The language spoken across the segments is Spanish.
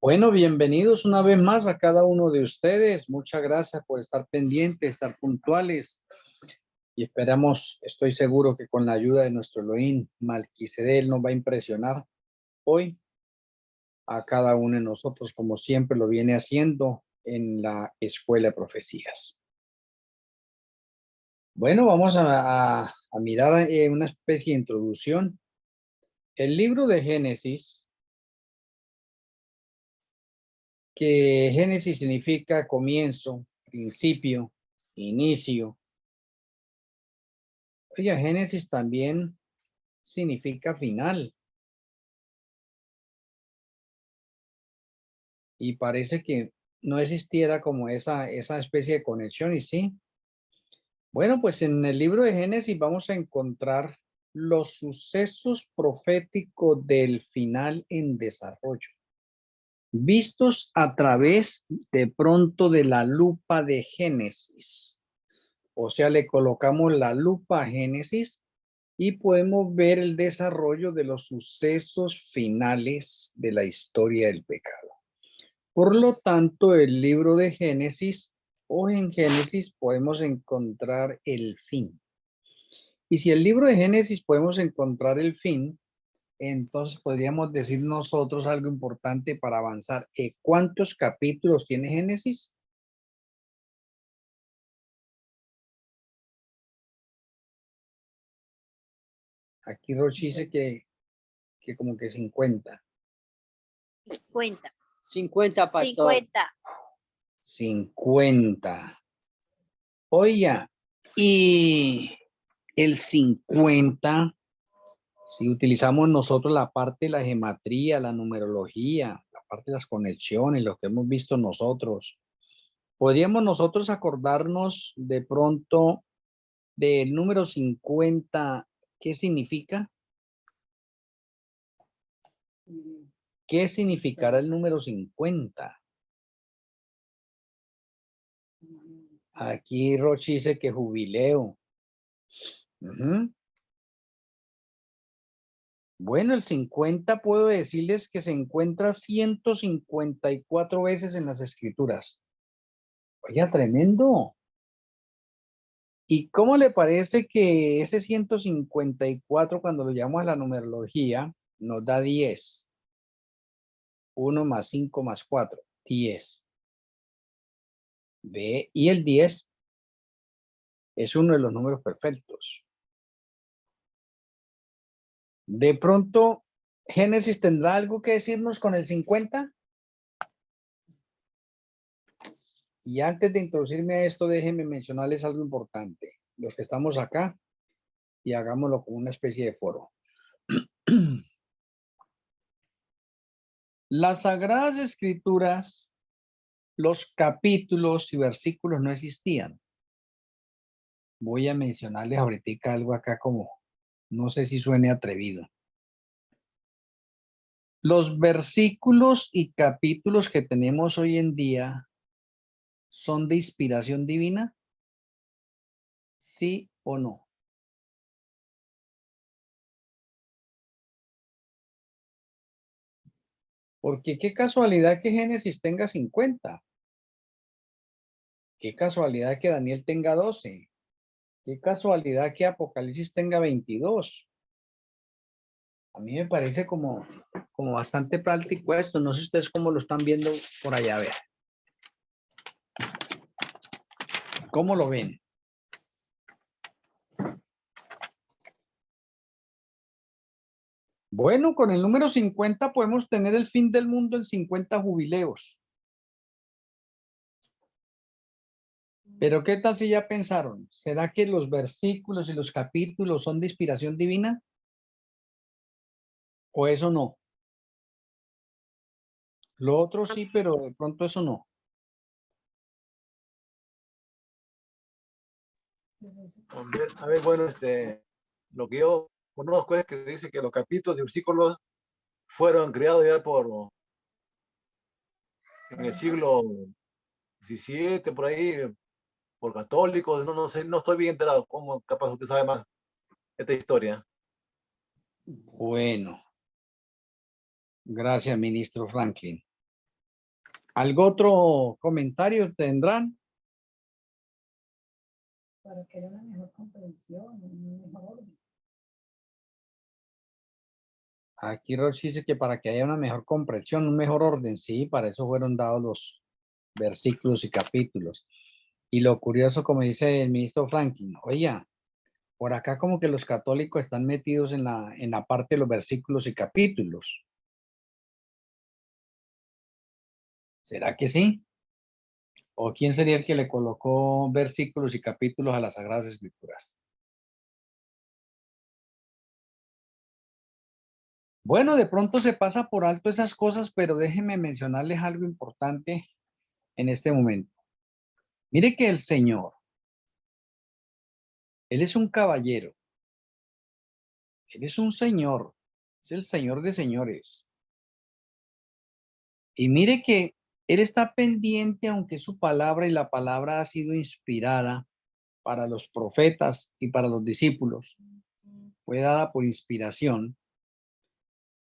Bueno, bienvenidos una vez más a cada uno de ustedes. Muchas gracias por estar pendientes, estar puntuales. Y esperamos, estoy seguro que con la ayuda de nuestro Elohim, Malquisedel, nos va a impresionar hoy a cada uno de nosotros, como siempre lo viene haciendo en la Escuela de Profecías. Bueno, vamos a mirar una especie de introducción. El libro de Génesis, que Génesis significa comienzo, principio, inicio. Oye, Génesis también significa final. Y parece que no existiera como esa especie de conexión, y sí. Bueno, pues en el libro de Génesis vamos a encontrar los sucesos proféticos del final en desarrollo, vistos a través de pronto de la lupa de Génesis. O sea, le colocamos la lupa a Génesis y podemos ver el desarrollo de los sucesos finales de la historia del pecado. Por lo tanto, el libro de Génesis o en Génesis podemos encontrar el fin. Y si el libro de Génesis podemos encontrar el fin, entonces podríamos decir nosotros algo importante para avanzar. ¿Cuántos capítulos tiene Génesis? Aquí Rochi dice que como que 50. 50. 50, pastor. 50. 50. Oiga, y el 50, si utilizamos nosotros la parte de la gematría, la numerología, la parte de las conexiones, lo que hemos visto nosotros, podríamos nosotros acordarnos de pronto del número 50, ¿qué significa? ¿Qué significará el número 50? Aquí Rochi dice que jubileo. Bueno, el 50 puedo decirles que se encuentra 154 veces en las escrituras. Oiga, tremendo. ¿Y cómo le parece que ese 154, cuando lo llamamos a la numerología, nos da 10? 1 más 5 más 4, 10. ¿Ve? Y el 10 es uno de los números perfectos. De pronto, Génesis tendrá algo que decirnos con el 50. Y antes de introducirme a esto, déjenme mencionarles algo importante. Los que estamos acá, y hagámoslo como una especie de foro. Las Sagradas Escrituras, los capítulos y versículos no existían. Voy a mencionarles ahorita algo acá como, no sé si suene atrevido. Los versículos y capítulos que tenemos hoy en día son de inspiración divina, ¿sí o no? Porque qué casualidad que Génesis tenga 50. Qué casualidad que Daniel tenga 12. Qué casualidad que Apocalipsis tenga 22. A mí me parece como bastante práctico esto. No sé ustedes cómo lo están viendo por allá. A ver. ¿Cómo lo ven? Bueno, con el número 50 podemos tener el fin del mundo en 50 jubileos. Pero ¿qué tal si ya pensaron? ¿Será que los versículos y los capítulos son de inspiración divina? ¿O eso no? Lo otro sí, pero de pronto eso no. A ver, bueno, lo que yo conozco es que dice que los capítulos y versículos fueron creados ya en el siglo XVII, por ahí, por católicos, no sé, no estoy bien enterado. ¿Cómo capaz usted sabe más de esta historia? Bueno, gracias, ministro Franklin. ¿Algo otro comentario tendrán? Para que haya una mejor comprensión, un mejor orden. Aquí Roche dice que para que haya una mejor comprensión, un mejor orden, sí, para eso fueron dados los versículos y capítulos. Y lo curioso, como dice el ministro Franklin, oye, por acá como que los católicos están metidos en la parte de los versículos y capítulos. ¿Será que sí? ¿O quién sería el que le colocó versículos y capítulos a las Sagradas Escrituras? Bueno, de pronto se pasa por alto esas cosas, pero déjenme mencionarles algo importante en este momento. Mire que el Señor, Él es un caballero, Él es un señor, es el Señor de señores. Y mire que Él está pendiente, aunque su palabra y la palabra ha sido inspirada para los profetas y para los discípulos, fue dada por inspiración.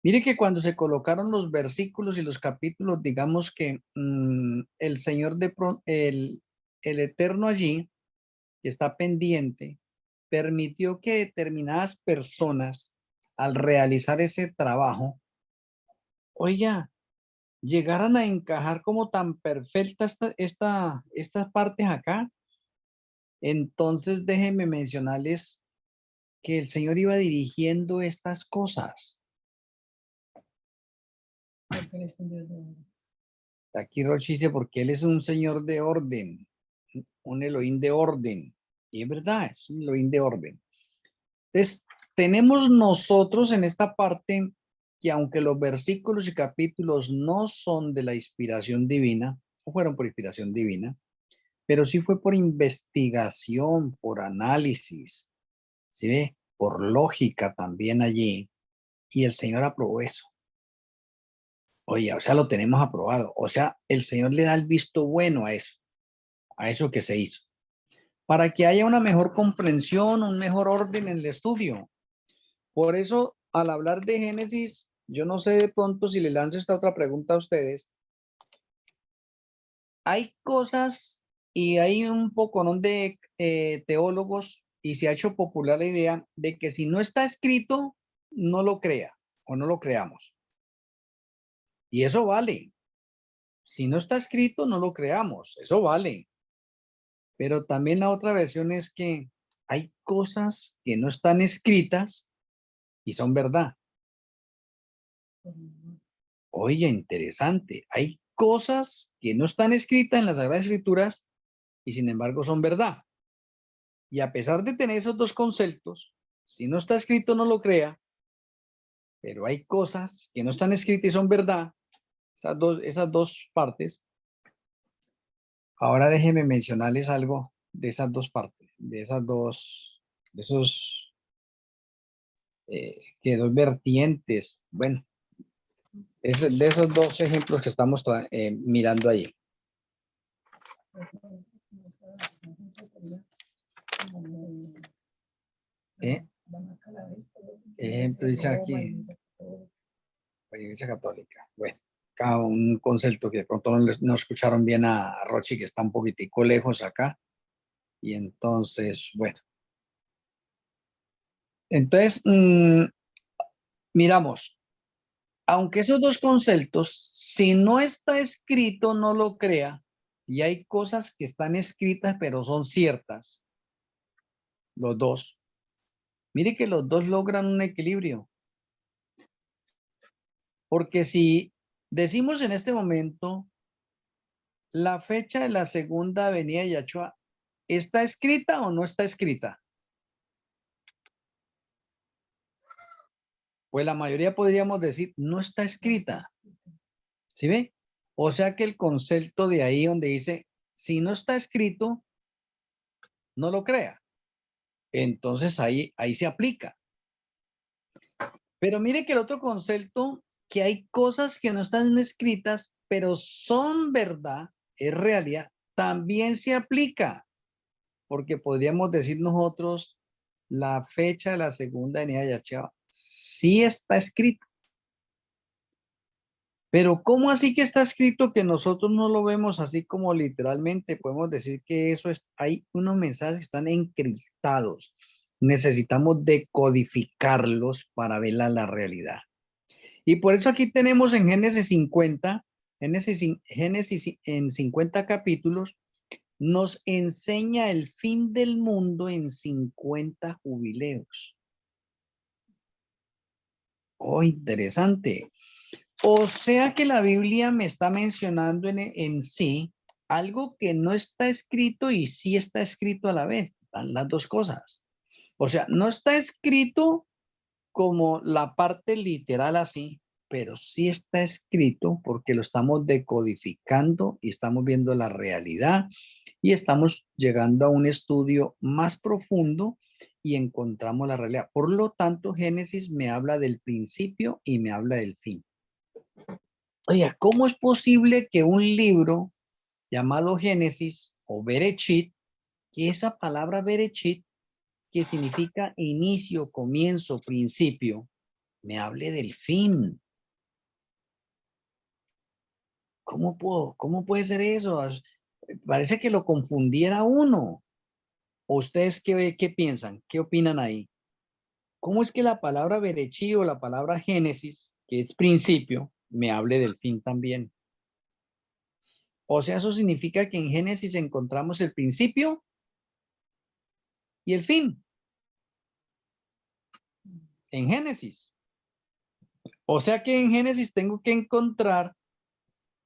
Mire que cuando se colocaron los versículos y los capítulos, digamos que el Señor el Eterno allí, que está pendiente, permitió que determinadas personas, al realizar ese trabajo, oiga, llegaran a encajar como tan perfecta estas partes acá. Entonces déjenme mencionarles que el Señor iba dirigiendo estas cosas. Porque Él es un Dios de orden. Aquí Roche dice, porque Él es un Señor de orden, un Elohim de orden. Y es verdad, es un Elohim de orden. Entonces, tenemos nosotros en esta parte que aunque los versículos y capítulos no son de la inspiración divina, o fueron por inspiración divina, pero sí fue por investigación, por análisis, ¿sí ve? Por lógica también allí. Y el Señor aprobó eso. Oye, o sea, lo tenemos aprobado. O sea, el Señor le da el visto bueno a eso que se hizo, para que haya una mejor comprensión, un mejor orden en el estudio. Por eso, al hablar de Génesis, yo no sé de pronto si le lanzo esta otra pregunta a ustedes. Hay cosas y hay un poco de teólogos y se ha hecho popular la idea de que si no está escrito, no lo crea o no lo creamos. Y eso vale. Si no está escrito, no lo creamos. Eso vale. Pero también la otra versión es que hay cosas que no están escritas y son verdad. Oye, interesante. Hay cosas que no están escritas en las Sagradas Escrituras y sin embargo son verdad. Y a pesar de tener esos dos conceptos, si no está escrito no lo crea, pero hay cosas que no están escritas y son verdad, esas dos partes. Ahora déjenme mencionarles algo de esas dos partes, de esos que dos vertientes. Bueno, es de esos dos ejemplos que estamos mirando ahí. Ejemplo dice aquí, la Iglesia Católica. Bueno, cada un concepto que de pronto no escucharon bien a Rochi, que está un poquitico lejos acá. Y entonces, bueno. Entonces, miramos, aunque esos dos conceptos, si no está escrito, no lo crea, y hay cosas que están escritas, pero son ciertas, los dos. Mire que los dos logran un equilibrio. Porque si decimos en este momento, la fecha de la segunda venida de Yahshua, ¿está escrita o no está escrita? Pues la mayoría podríamos decir, no está escrita. ¿Sí ve? O sea que el concepto de ahí donde dice, si no está escrito, no lo crea. Entonces ahí se aplica. Pero mire que el otro concepto, que hay cosas que no están escritas, pero son verdad, es realidad, también se aplica. porque podríamos decir nosotros la fecha de la segunda venida de Yahshua. Sí está escrito. Pero ¿cómo así que está escrito que nosotros no lo vemos así como literalmente? Podemos decir que eso es, hay unos mensajes que están encriptados. Necesitamos decodificarlos para ver la realidad. Y por eso aquí tenemos en Génesis 50, Génesis en 50 capítulos, nos enseña el fin del mundo en 50 jubileos. Oh, interesante. O sea que la Biblia me está mencionando en sí algo que no está escrito y sí está escrito a la vez. Están las dos cosas. O sea, no está escrito como la parte literal así, pero sí está escrito porque lo estamos decodificando y estamos viendo la realidad y estamos llegando a un estudio más profundo y encontramos la realidad. Por lo tanto, Génesis me habla del principio y me habla del fin. Oiga, ¿cómo es posible que un libro llamado Génesis o Berechit, que esa palabra Berechit, que significa inicio, comienzo, principio, me hable del fin? ¿Cómo puede ser eso? Parece que lo confundiera uno. ¿O ustedes qué piensan? ¿Qué opinan ahí? ¿Cómo es que la palabra Berechí o la palabra Génesis, que es principio, me hable del fin también? O sea, eso significa que en Génesis encontramos el principio y el fin. En Génesis. O sea que en Génesis tengo que encontrar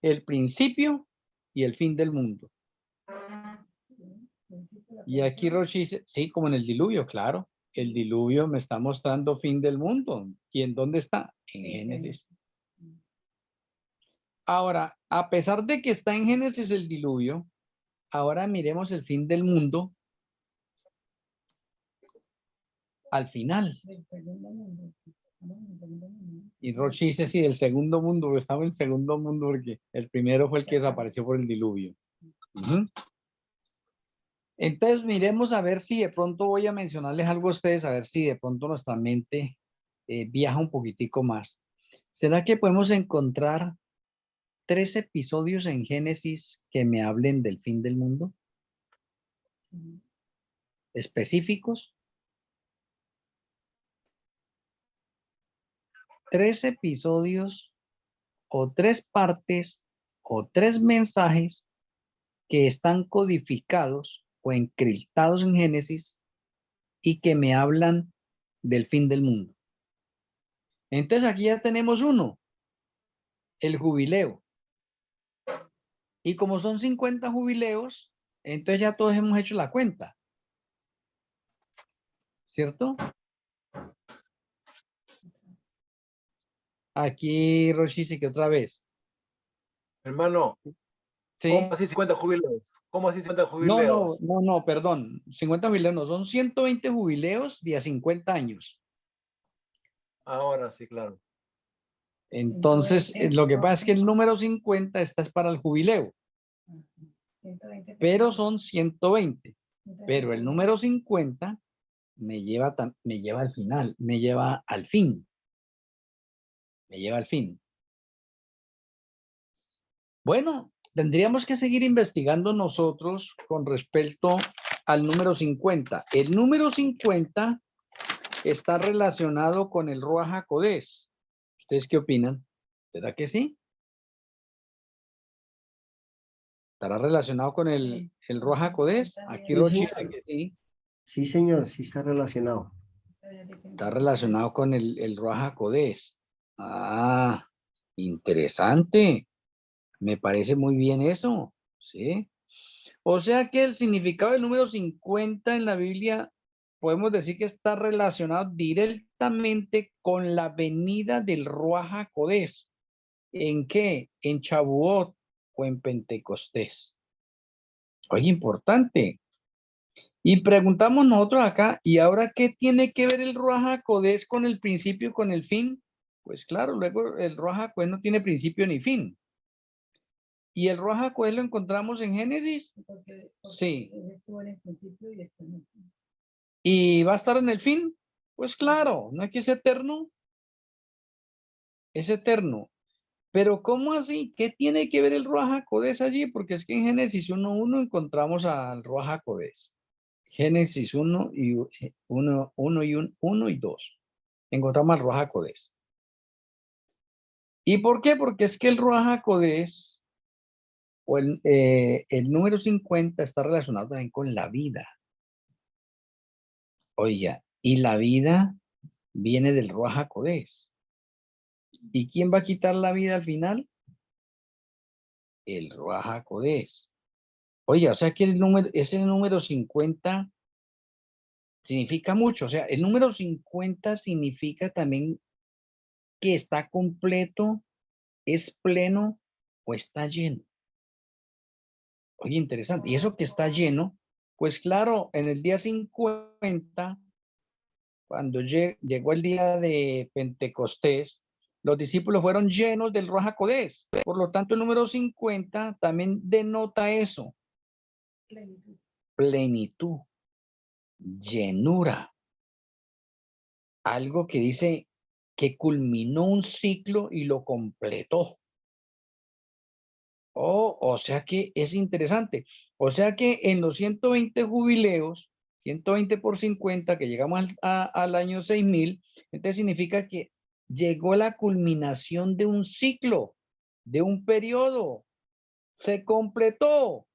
el principio y el fin del mundo. Y aquí Rochi dice, sí, como en el diluvio, claro. El diluvio me está mostrando fin del mundo. ¿Y en dónde está? En Génesis. Ahora, a pesar de que está en Génesis el diluvio, ahora miremos el fin del mundo al final. Y Rochi dice, sí, del segundo mundo, estamos en el segundo mundo porque el primero fue el que desapareció por el diluvio. Entonces miremos a ver si de pronto voy a mencionarles algo a ustedes, a ver si de pronto nuestra mente viaja un poquitico más. ¿Será que podemos encontrar 3 episodios en Génesis que me hablen del fin del mundo? ¿Específicos? 3 episodios o 3 partes o 3 mensajes que están codificados o encriptados en Génesis y que me hablan del fin del mundo. Entonces aquí ya tenemos uno, el jubileo. Y como son 50 jubileos, entonces ya todos hemos hecho la cuenta. ¿Cierto? Aquí Roshi dice que otra vez. Hermano, ¿Sí? ¿cómo así 50 jubileos? ¿Cómo así 50 jubileos? No, perdón. 50 jubileos no, son 120 jubileos de a 50 años. Ahora sí, claro. Entonces, lo que pasa es que el número 50 esta es para el jubileo, pero son 120. Pero el número 50 me lleva al final, me lleva al fin. Me lleva al fin. Bueno, tendríamos que seguir investigando nosotros con respecto al número 50. El número 50 está relacionado con el Ruach HaKodesh. ¿Ustedes qué opinan? ¿Verdad que sí? ¿Estará relacionado con el Ruach HaKodesh? Aquí Rochi dice que sí. Sí, señor, sí está relacionado. Está relacionado con el Ruach HaKodesh. Ah, interesante. Me parece muy bien eso. ¿Sí? O sea que el significado del número 50 en la Biblia podemos decir que está relacionado directamente con la venida del Ruach HaKodesh. ¿En qué? En Shavuot o en Pentecostés. Oye, importante. Y preguntamos nosotros acá, ¿y ahora qué tiene que ver el Ruach HaKodesh con el principio y con el fin? Pues claro, luego el Ruach HaKodesh no tiene principio ni fin. ¿Y el Ruach HaKodesh lo encontramos en Génesis? Porque Sí. él estuvo en el principio y está en el fin. ¿Y va a estar en el fin? Pues claro, no es que es eterno. Es eterno. Pero ¿cómo así? ¿Qué tiene que ver el Ruach HaKodesh allí? Porque es que en Génesis 1:1 encontramos al Ruach HaKodesh. Génesis 1 y 1 y 2. Encontramos al Ruach HaKodesh. ¿Y por qué? Porque es que el Ruach HaKodesh o el número 50 está relacionado también con la vida. Oiga, y la vida viene del Ruach HaKodesh. ¿Y quién va a quitar la vida al final? El Ruach HaKodesh. Oiga, o sea que ese número 50 significa mucho. O sea, el número 50 significa también que está completo, es pleno o está lleno. Oye, interesante. Y eso que está lleno, pues claro, en el día 50, cuando llegó el día de Pentecostés, los discípulos fueron llenos del Ruach HaKodesh. Por lo tanto, el número 50 también denota eso. Plenitud. Plenitud, llenura. Algo que dice que culminó un ciclo y lo completó. O sea que es interesante. O sea que en los 120 jubileos, 120 por 50, que llegamos al año 6000, entonces significa que llegó la culminación de un ciclo, de un periodo. Se completó.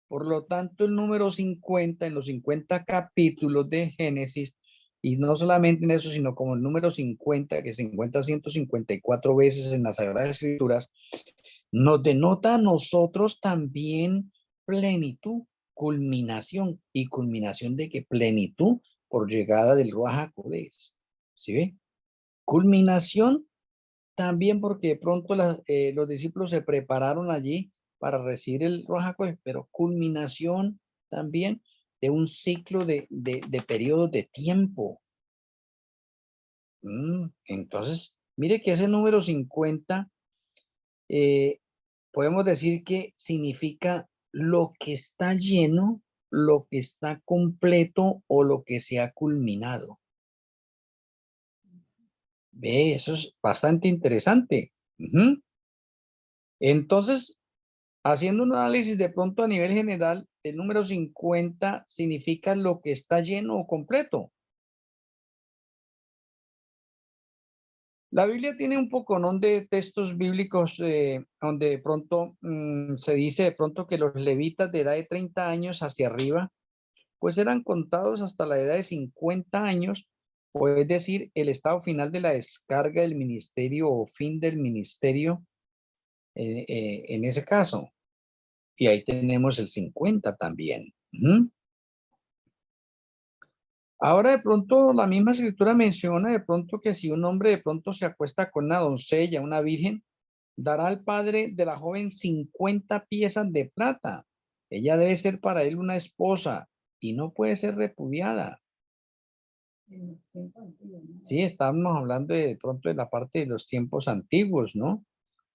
Por lo tanto, el número 50 en los 50 capítulos de Génesis, y no solamente en eso, sino como el número 50, que se encuentra 154 veces en las Sagradas Escrituras, nos denota a nosotros también plenitud, culminación. ¿Y culminación de qué? Plenitud por llegada del Ruach HaKodesh. ¿Sí ve? Culminación también porque de pronto los discípulos se prepararon allí para recibir el Ruach HaKodesh, pero culminación también de un ciclo de periodos de tiempo. Entonces, mire que ese número 50 podemos decir que significa lo que está lleno, lo que está completo o lo que se ha culminado. Ve, eso es bastante interesante. Entonces, haciendo un análisis de pronto a nivel general, el número 50 significa lo que está lleno o completo. La Biblia tiene un poconón de textos bíblicos donde de pronto se dice de pronto que los levitas de edad de 30 años hacia arriba, pues eran contados hasta la edad de 50 años, o es decir, el estado final de la descarga del ministerio o fin del ministerio en ese caso. Y ahí tenemos el 50 también. Ahora de pronto la misma escritura menciona de pronto que si un hombre de pronto se acuesta con una doncella, una virgen, dará al padre de la joven 50 piezas de plata. Ella debe ser para él una esposa y no puede ser repudiada. En los tiempos antiguos, ¿no? Sí, estamos hablando de pronto de la parte de los tiempos antiguos, ¿no?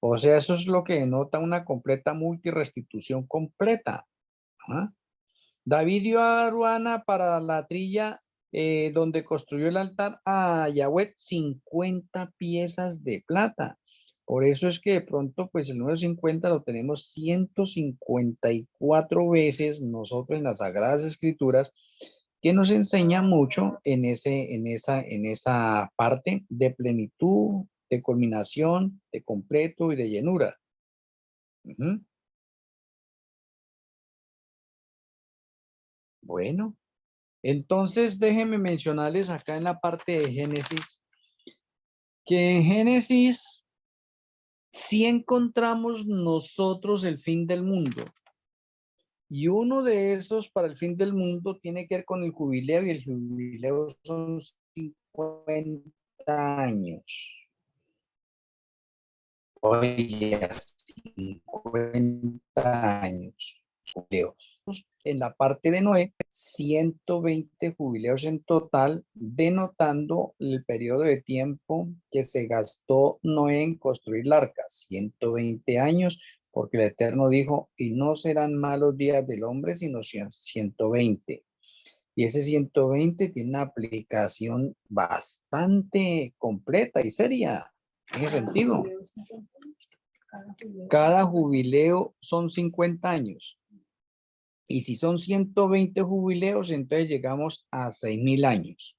O sea, eso es lo que denota una completa multirestitución completa. ¿Ah? David dio a Aruana para la trilla donde construyó el altar a Yahweh 50 piezas de plata. Por eso es que de pronto, pues el número 50 lo tenemos 154 veces nosotros en las Sagradas Escrituras, que nos enseña mucho en esa parte de plenitud, de culminación, de completo y de llenura. Bueno. Entonces, déjenme mencionarles acá en la parte de Génesis, que en Génesis sí encontramos nosotros el fin del mundo. Y uno de esos para el fin del mundo tiene que ver con el jubileo, y el jubileo son 50 años. Oye, 50 años. Jubileo. En la parte de Noé, 120 jubileos en total, denotando el periodo de tiempo que se gastó Noé en construir la arca, 120 años, porque el Eterno dijo, y no serán malos días del hombre, sino 120. Y ese 120 tiene una aplicación bastante completa y seria en ese sentido. Cada jubileo son 50 años. Y si son 120 jubileos, entonces llegamos a 6.000 años.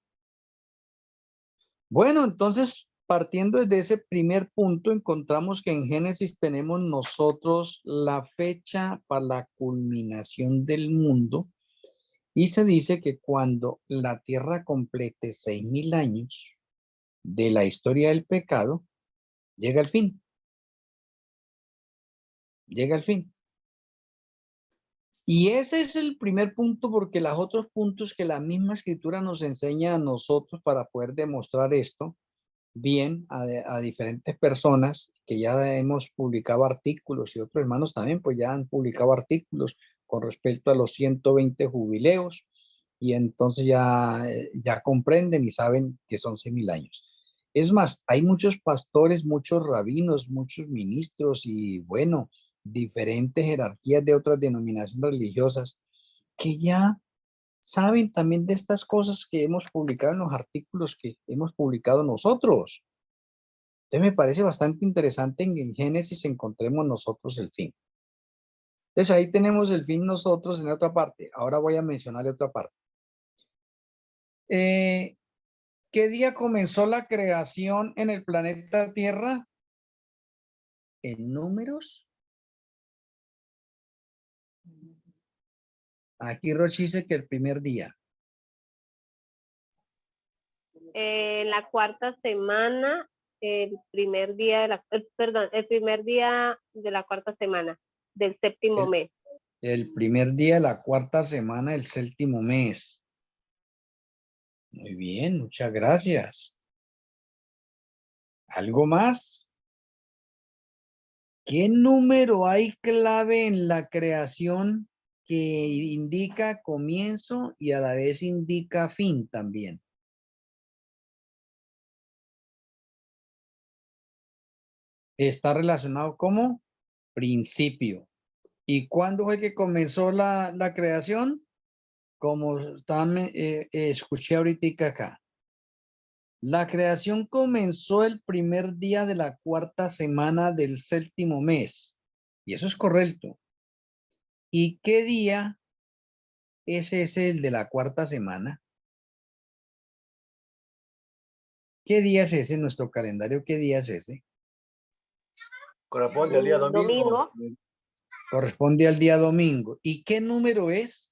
Bueno, entonces, partiendo desde ese primer punto, encontramos que en Génesis tenemos nosotros la fecha para la culminación del mundo. Y se dice que cuando la tierra complete 6.000 años de la historia del pecado, llega el fin. Llega el fin. Y ese es el primer punto, porque los otros puntos que la misma escritura nos enseña a nosotros para poder demostrar esto bien a diferentes personas que ya hemos publicado artículos, y otros hermanos también pues ya han publicado artículos con respecto a los 120 jubileos, y entonces ya comprenden y saben que son 6.000 años. Es más, hay muchos pastores, muchos rabinos, muchos ministros y bueno, diferentes jerarquías de otras denominaciones religiosas que ya saben también de estas cosas que hemos publicado en los artículos que hemos publicado nosotros. Entonces me parece bastante interesante en Génesis encontremos nosotros el fin. Entonces ahí tenemos el fin nosotros en otra parte. Ahora voy a mencionarle otra parte. ¿Qué día comenzó la creación en el planeta Tierra? ¿En números? Aquí Rochi dice que el primer día. La cuarta semana, el primer día de la, perdón, el primer día de la cuarta semana del séptimo mes. El primer día de la cuarta semana del séptimo mes. Muy bien, muchas gracias. ¿Algo más? ¿Qué número hay clave en la creación que indica comienzo y a la vez indica fin también? Está relacionado como principio. ¿Y cuándo fue que comenzó la creación? Como escuché ahorita acá. La creación comenzó el primer día de la cuarta semana del séptimo mes. Y eso es correcto. ¿Y qué día es ese el de la cuarta semana? ¿Qué día es ese en nuestro calendario? ¿Qué día es ese? Corresponde al día domingo. Corresponde al día domingo. ¿Y qué número es?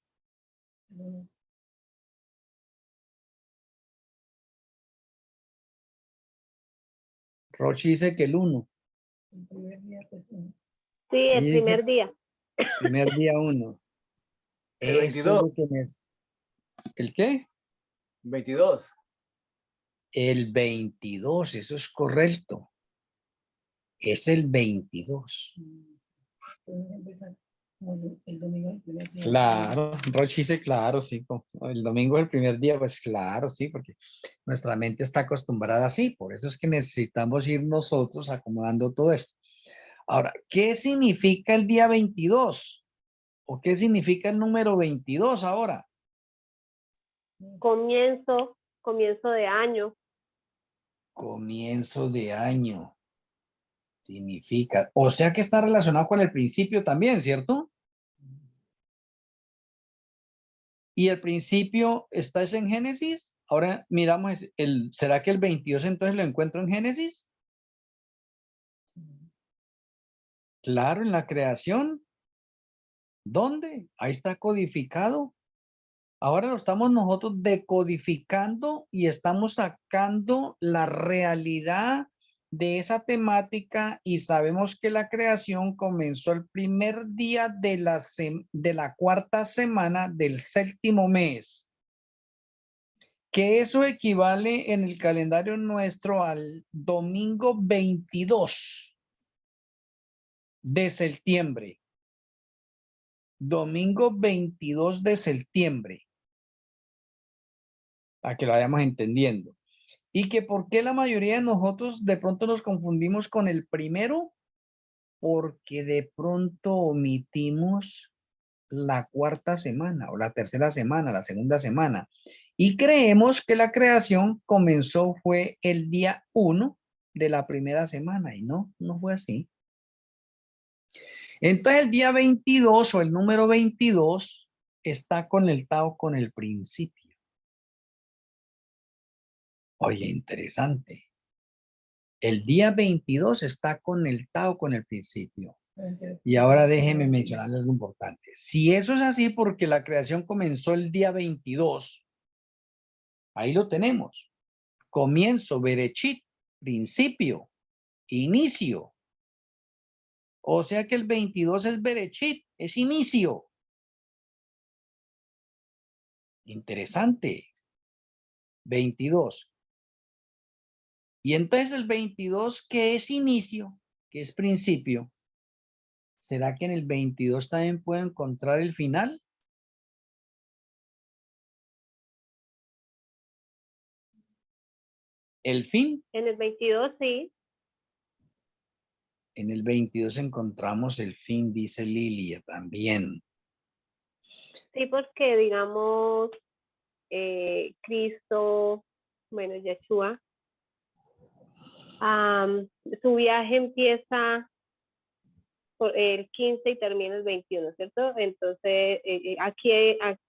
Rochi dice que el 1. El primer día, pues, Sí, el primer día. Primer día 1. El 22. ¿El qué? 22. El 22, eso es correcto. Es el 22. el domingo es el primer día. Claro, Rochi dice claro, sí. El domingo es el primer día, pues claro, sí, porque nuestra mente está acostumbrada así. Por eso es que necesitamos ir nosotros acomodando todo esto. Ahora, ¿qué significa el día 22? ¿O qué significa el número 22 ahora? Comienzo de año. Comienzo de año. Significa, o sea que está relacionado con el principio también, ¿cierto? Y el principio está en Génesis. Ahora miramos, ¿será que el 22 entonces lo encuentro en Génesis? Claro, en la creación. ¿Dónde? Ahí está codificado. Ahora lo estamos nosotros decodificando y estamos sacando la realidad de esa temática y sabemos que la creación comenzó el primer día de la cuarta semana del séptimo mes. Que eso equivale en el calendario nuestro al domingo 22 de septiembre. Domingo 22 de septiembre. Para que lo vayamos entendiendo. Y que por qué la mayoría de nosotros de pronto nos confundimos con el primero, porque de pronto omitimos la cuarta semana o la tercera semana, la segunda semana. Y creemos que la creación comenzó fue el día 1 de la primera semana y no fue así. Entonces el día 22 o el número 22 está conectado con el principio. Oye, interesante. El día 22 está conectado con el principio. Y ahora déjeme mencionar algo importante. Si eso es así porque la creación comenzó el día 22, ahí lo tenemos. Comienzo, berechit, principio, inicio. O sea que el 22 es berechit, es inicio. Interesante. 22. Y entonces el 22, que es inicio, que es principio, ¿será que en el 22 también puedo encontrar el final? ¿El fin? En el 22 sí. En el 22 encontramos el fin, dice Lilia también. Sí, porque digamos, Cristo, bueno, Yeshua, su viaje empieza por el 15 y termina el 21, ¿cierto? Entonces, aquí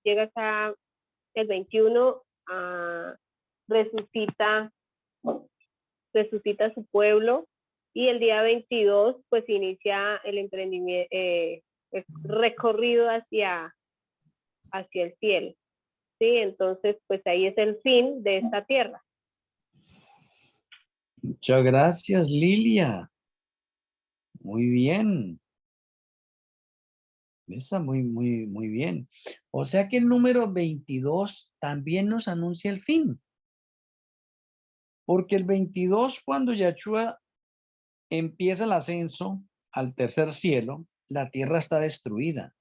llega hasta el 21, resucita a su pueblo, y el día 22 pues inicia el emprendimiento, el recorrido hacia el cielo, ¿sí? Entonces pues ahí es el fin de esta tierra. Muchas gracias, Lilia. Muy bien. Está muy bien. O sea que el número 22 también nos anuncia el fin. Porque el 22, cuando Yahshua empieza el ascenso al tercer cielo, la tierra está destruida.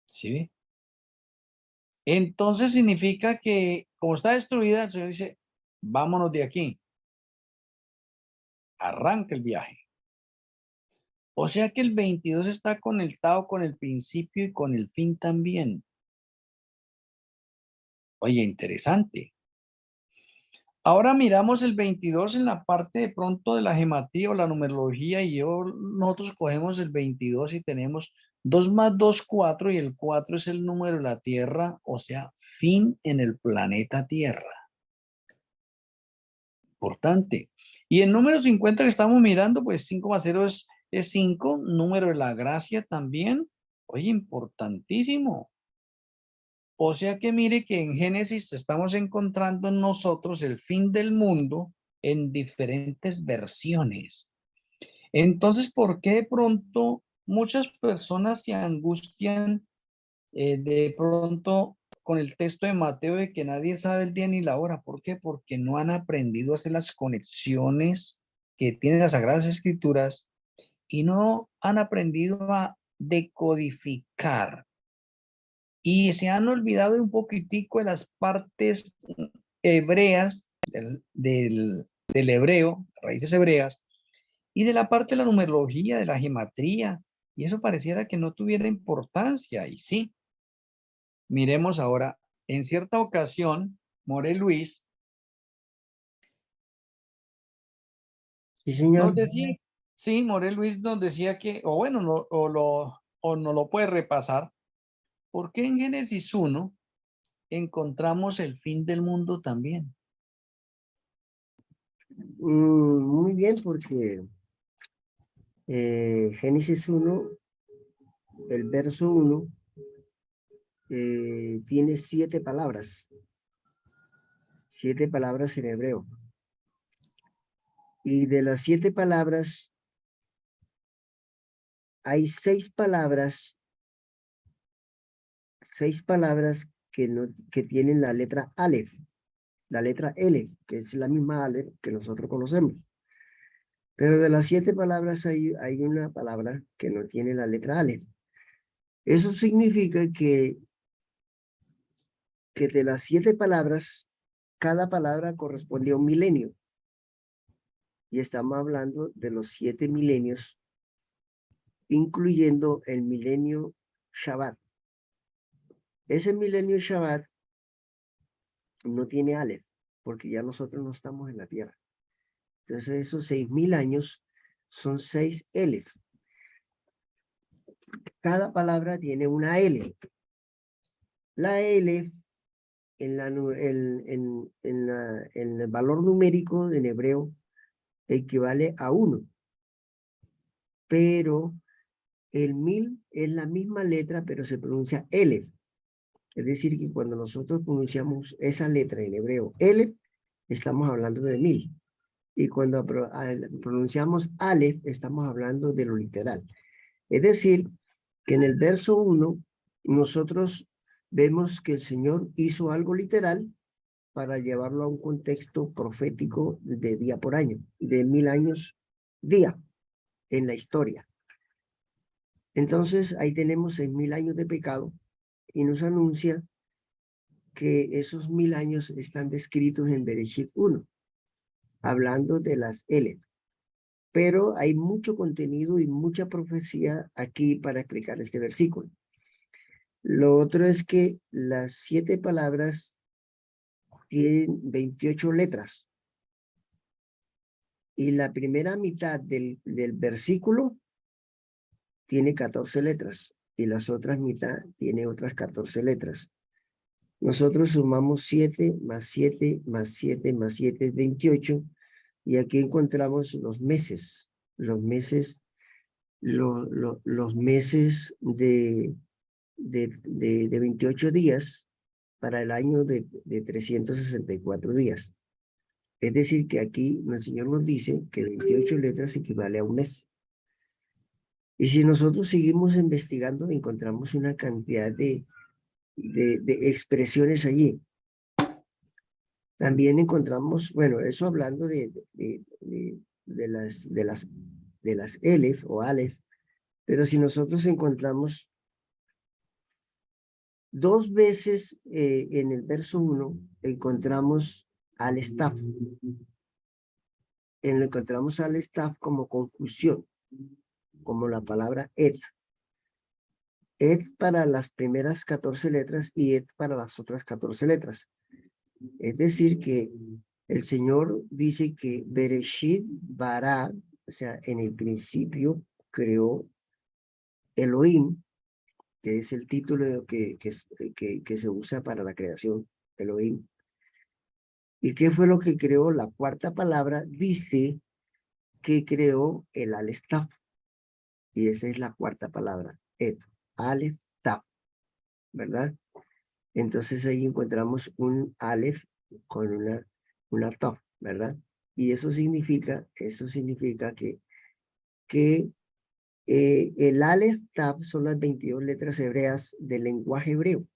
¿Sí? Entonces significa que como está destruida, el Señor dice, vámonos de aquí. Arranca el viaje. O sea que el 22 está conectado con el principio y con el fin también. Oye, interesante. Ahora miramos el 22 en la parte de pronto de la gematría o la numerología y nosotros cogemos el 22 y tenemos 2 más 2, 4 y el 4 es el número de la Tierra, o sea, fin en el planeta Tierra. Importante. Y el número 50 que estamos mirando, pues 5 más 0 es 5, número de la gracia también. Oye, importantísimo. O sea que mire que en Génesis estamos encontrando en nosotros el fin del mundo en diferentes versiones. Entonces, ¿por qué de pronto muchas personas se angustian de pronto con el texto de Mateo de que nadie sabe el día ni la hora? ¿Por qué? Porque no han aprendido a hacer las conexiones que tienen las Sagradas Escrituras y no han aprendido a decodificar. Y se han olvidado un poquitico de las partes hebreas del hebreo, raíces hebreas, y de la parte de la numerología, de la gematría. Y eso pareciera que no tuviera importancia. Y sí, miremos ahora, en cierta ocasión, More Luis Sí, señor. nos decía, sí, More Luis nos decía que, o bueno, o no lo puede repasar, porque en Génesis 1 encontramos el fin del mundo también. Muy bien, porque Génesis 1, el verso 1, tiene 7 palabras. 7 palabras en hebreo. Y de las 7 palabras, hay 6 palabras que tienen la letra Aleph, la letra L, que es la misma Aleph que nosotros conocemos. Pero de las 7 palabras hay una palabra que no tiene la letra Aleph. Eso significa que de las 7 palabras, cada palabra corresponde a un milenio. y estamos hablando de los 7 milenios, incluyendo el milenio Shabbat. Ese milenio Shabbat no tiene Aleph, porque ya nosotros no estamos en la tierra. Entonces esos 6.000 años son 6 Elef. Cada palabra tiene una L. La L en el valor numérico en hebreo equivale a 1. Pero el 1000 es la misma letra, pero se pronuncia Elef. Es decir, que cuando nosotros pronunciamos esa letra en hebreo, Elef, estamos hablando de 1000. Y cuando pronunciamos Aleph, estamos hablando de lo literal. Es decir, que en el verso 1, nosotros vemos que el Señor hizo algo literal para llevarlo a un contexto profético de día por año, de 1000 años día en la historia. Entonces, ahí tenemos 6.000 años de pecado y nos anuncia que esos 1000 años están descritos en Bereshit 1, hablando de las Elef. Pero hay mucho contenido y mucha profecía aquí para explicar este versículo. Lo otro es que las 7 palabras tienen 28 letras. Y la primera mitad del versículo tiene 14 letras. Y las otras mitad tiene otras 14 letras. Nosotros sumamos 7 más 7 más 7 más 7 es 28. Y aquí encontramos los meses. Los meses de 28 días para el año de 364 días. Es decir, que aquí el Señor nos dice que 28 letras equivale a un mes. Y si nosotros seguimos investigando, encontramos una cantidad de expresiones allí. También encontramos, bueno, eso hablando de las Elef o Aleph, pero si nosotros encontramos 2 veces en el verso 1, encontramos al staff. Encontramos al staff como confusión, como la palabra et. Et para las primeras 14 letras y et para las otras 14 letras. Es decir, que el Señor dice que Bereshit bara, o sea, en el principio creó Elohim, que es el título que se usa para la creación, Elohim. ¿Y qué fue lo que creó? La cuarta palabra dice que creó el Aleph Taf. Y esa es la cuarta palabra, Et, Aleph Taf, ¿verdad? Entonces ahí encontramos un Aleph con una Taf, ¿verdad? Y eso significa que el Aleph Taf son las 22 letras hebreas del lenguaje hebreo.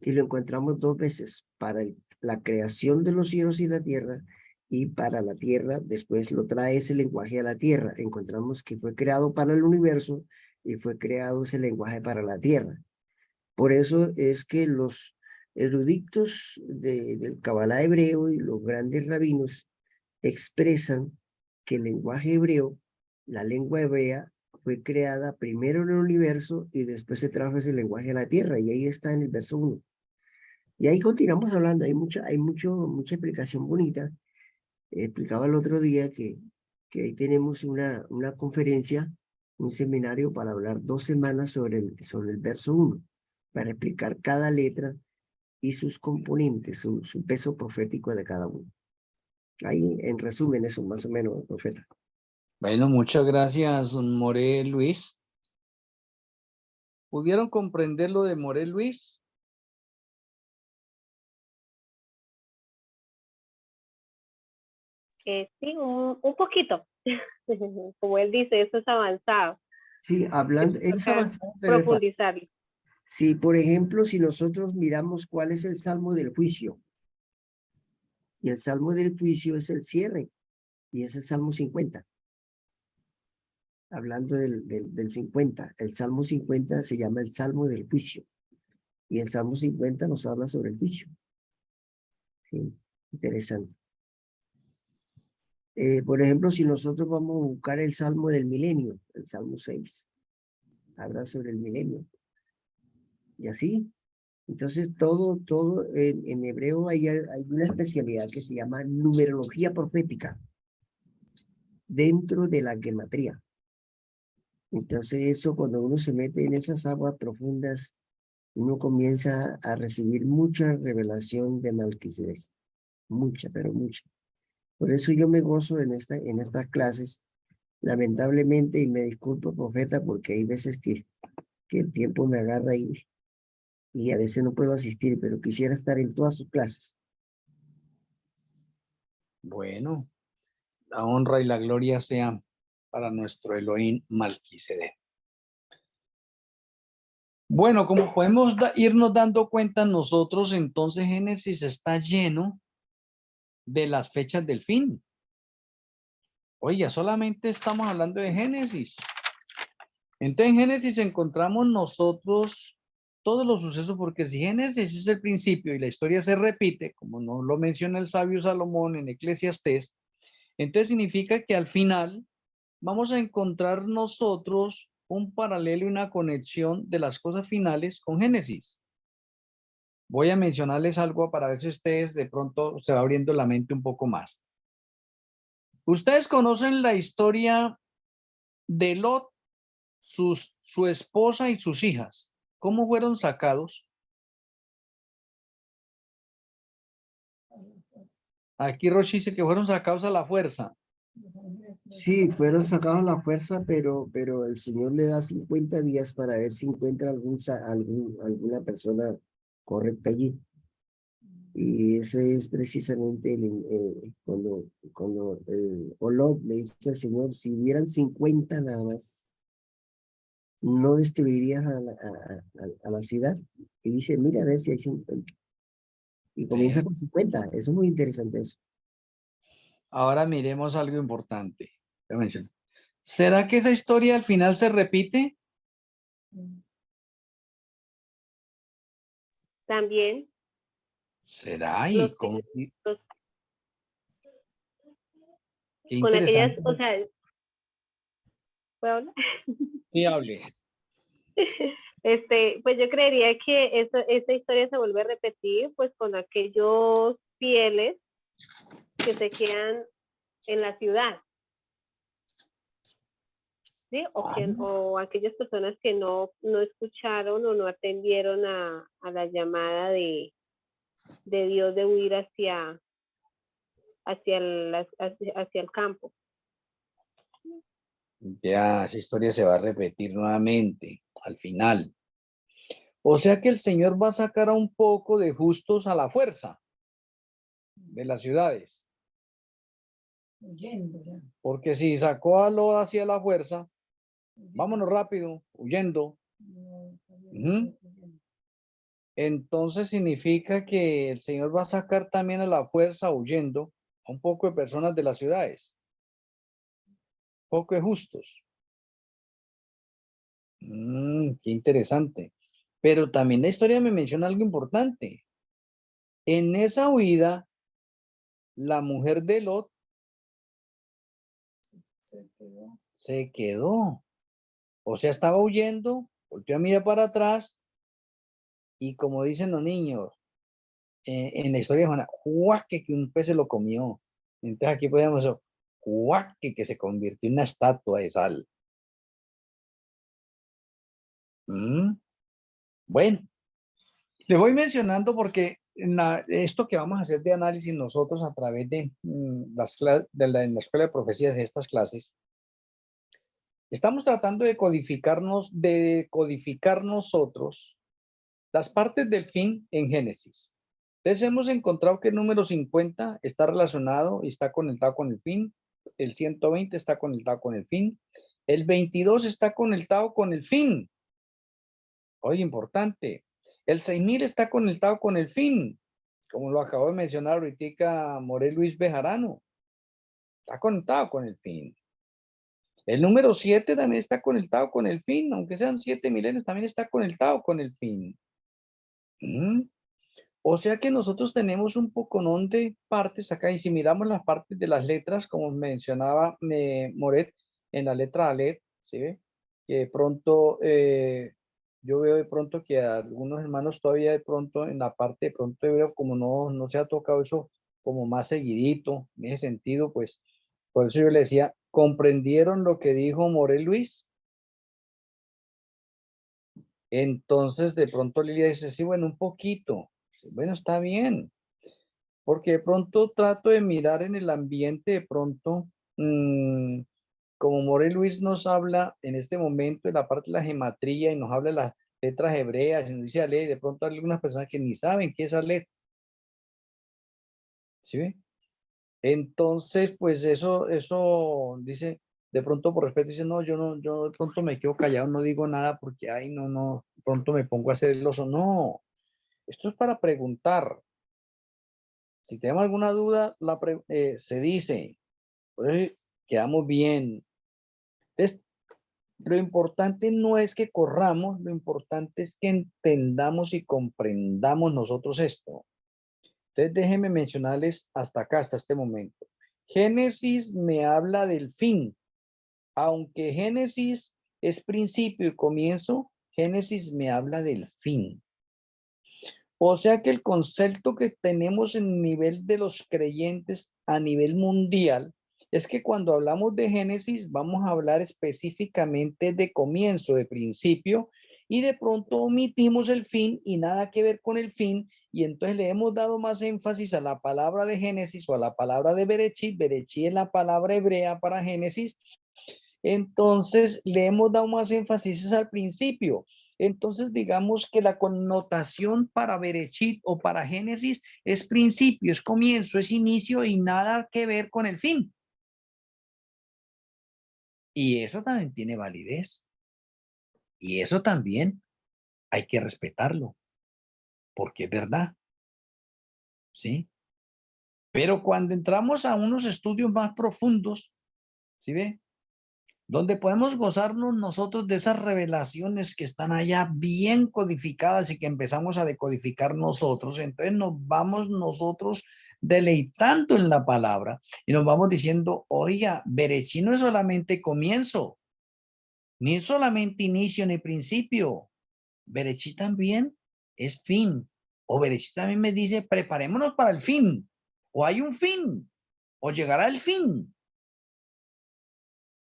Y lo encontramos 2 veces, para la creación de los cielos y la tierra, y para la tierra, después lo trae ese lenguaje a la tierra. Encontramos que fue creado para el universo y fue creado ese lenguaje para la tierra. Por eso es que los eruditos del Kabbalah hebreo y los grandes rabinos expresan que el lenguaje hebreo, la lengua hebrea, fue creada primero en el universo y después se trajo ese lenguaje a la tierra, y ahí está en el verso 1. Y ahí continuamos hablando, hay mucha explicación bonita. Explicaba el otro día que ahí tenemos una conferencia, un seminario para hablar 2 semanas sobre el verso 1, para explicar cada letra y sus componentes, su peso profético de cada uno. Ahí, en resumen, eso más o menos, profeta. Bueno, muchas gracias, Moré Luis. ¿Pudieron comprender lo de Moré Luis? Sí, un poquito. Como él dice, eso es avanzado. Sí, hablando, es Toca avanzado, pero profundizarlo. sí, por ejemplo, si nosotros miramos cuál es el salmo del juicio, y el salmo del juicio es el cierre, y es el salmo 50. Hablando del 50, el salmo 50 se llama el salmo del juicio, y el salmo 50 nos habla sobre el juicio. Sí, interesante. Por ejemplo, si nosotros vamos a buscar el Salmo del Milenio, el Salmo 6, habla sobre el milenio. Y así. Entonces, todo en hebreo hay una especialidad que se llama numerología profética dentro de la gematría. Entonces, eso cuando uno se mete en esas aguas profundas, uno comienza a recibir mucha revelación de Melquisedec. Mucha, pero mucha. Por eso yo me gozo en estas clases. Lamentablemente, y me disculpo, profeta, porque hay veces que el tiempo me agarra y a veces no puedo asistir, pero quisiera estar en todas sus clases. Bueno, la honra y la gloria sean para nuestro Elohim Melquisedec. Bueno, como podemos irnos dando cuenta nosotros, entonces Génesis está lleno de las fechas del fin. Oye, solamente estamos hablando de Génesis. Entonces en Génesis encontramos nosotros todos los sucesos, porque si Génesis es el principio y la historia se repite, como nos lo menciona el sabio Salomón en Eclesiastés, entonces significa que al final vamos a encontrar nosotros un paralelo y una conexión de las cosas finales con Génesis. Voy a mencionarles algo para ver si ustedes de pronto se va abriendo la mente un poco más. Ustedes conocen la historia de Lot, su esposa y sus hijas. ¿Cómo fueron sacados? Aquí Roche dice que fueron sacados a la fuerza. Sí, fueron sacados a la fuerza, pero el Señor le da 50 días para ver si encuentra alguna persona correcta allí. Y ese es precisamente cuando Olot le dice al Señor, si hubieran 50 nada más, no destruirías a la ciudad. Y dice, mira a ver si hay 50. Y comienza con 50. Eso es muy interesante eso. Ahora miremos algo importante. ¿Será que esa historia al final se repite? También ¿Será? ¿Y los, cómo? los- Qué con aquellas, interesante. o sea, ¿puedo hablar? Sí, hable. Pues yo creería que esta historia se vuelve a repetir pues con aquellos fieles que se quedan en la ciudad, ¿sí? O aquellas personas que no escucharon o no atendieron a la llamada de Dios de huir hacia el campo. Ya, esa historia se va a repetir nuevamente al final. O sea que el Señor va a sacar a un poco de justos a la fuerza de las ciudades. Huyendo ya. Porque si sacó a Lot hacia la fuerza, vámonos rápido, huyendo. Entonces significa que el Señor va a sacar también a la fuerza, huyendo, a un poco de personas de las ciudades. Poco de justos. Qué interesante. Pero también la historia me menciona algo importante. En esa huida, la mujer de Lot se quedó. O sea, estaba huyendo, volteó a mirar para atrás y como dicen los niños, en la historia de Juana, ¡juaque! Que un pez se lo comió. Entonces aquí podemos decir, ¡juaque! Que se convirtió en una estatua de sal. Bueno, le voy mencionando porque esto que vamos a hacer de análisis nosotros a través de, en la Escuela de Profecías de estas clases, estamos tratando de codificar nosotros las partes del fin en Génesis. Entonces hemos encontrado que el número 50 está relacionado y está conectado con el fin, el 120 está conectado con el fin, el 22 está conectado con el fin. Oye, importante. El 6000 está conectado con el fin, como lo acabo de mencionar ahorita Morel Luis Bejarano. Está conectado con el fin. El número 7 también está conectado con el fin, aunque sean 7 milenios, también está conectado con el fin. O sea que nosotros tenemos un poconón de partes acá y si miramos las partes de las letras, como mencionaba Moret, en la letra Aleph, ¿sí ve? Que de pronto, yo veo de pronto que a algunos hermanos todavía de pronto en la parte de pronto hebreo, como no se ha tocado eso como más seguidito, en ese sentido, pues, por eso yo le decía, ¿comprendieron lo que dijo Moret Luis? Entonces de pronto Lilia dice, sí, bueno, un poquito. Sí, bueno, está bien. Porque de pronto trato de mirar en el ambiente, de pronto, como More Luis nos habla en este momento de la parte de la gematría y nos habla de las letras hebreas y nos dice Aleph, de pronto hay algunas personas que ni saben qué es Aleph. ¿Sí ve? Entonces, pues eso dice, de pronto por respeto dice, no, yo de pronto me quedo callado, no digo nada porque, ay, no, de pronto me pongo a hacer el oso. No, esto es para preguntar. Si tenemos alguna duda, se dice. Por eso quedamos bien. Entonces, lo importante no es que corramos, lo importante es que entendamos y comprendamos nosotros esto. Entonces, déjenme mencionarles hasta acá, hasta este momento. Génesis me habla del fin. Aunque Génesis es principio y comienzo, Génesis me habla del fin. O sea que el concepto que tenemos en nivel de los creyentes a nivel mundial es que cuando hablamos de Génesis vamos a hablar específicamente de comienzo, de principio, y de pronto omitimos el fin y nada que ver con el fin, y entonces le hemos dado más énfasis a la palabra de Génesis o a la palabra de Berechit. Berechit es la palabra hebrea para Génesis, entonces le hemos dado más énfasis al principio. Entonces, digamos que la connotación para Berechit o para Génesis es principio, es comienzo, es inicio y nada que ver con el fin. Y eso también tiene validez. Y eso también hay que respetarlo, porque es verdad. ¿Sí? Pero cuando entramos a unos estudios más profundos, ¿sí ve? Donde podemos gozarnos nosotros de esas revelaciones que están allá bien codificadas y que empezamos a decodificar nosotros, entonces nos vamos nosotros deleitando en la palabra y nos vamos diciendo, oiga, Berechí no es solamente comienzo, ni es solamente inicio ni principio, Berechí también es fin, o Berechí también me dice, preparémonos para el fin, o hay un fin, o llegará el fin.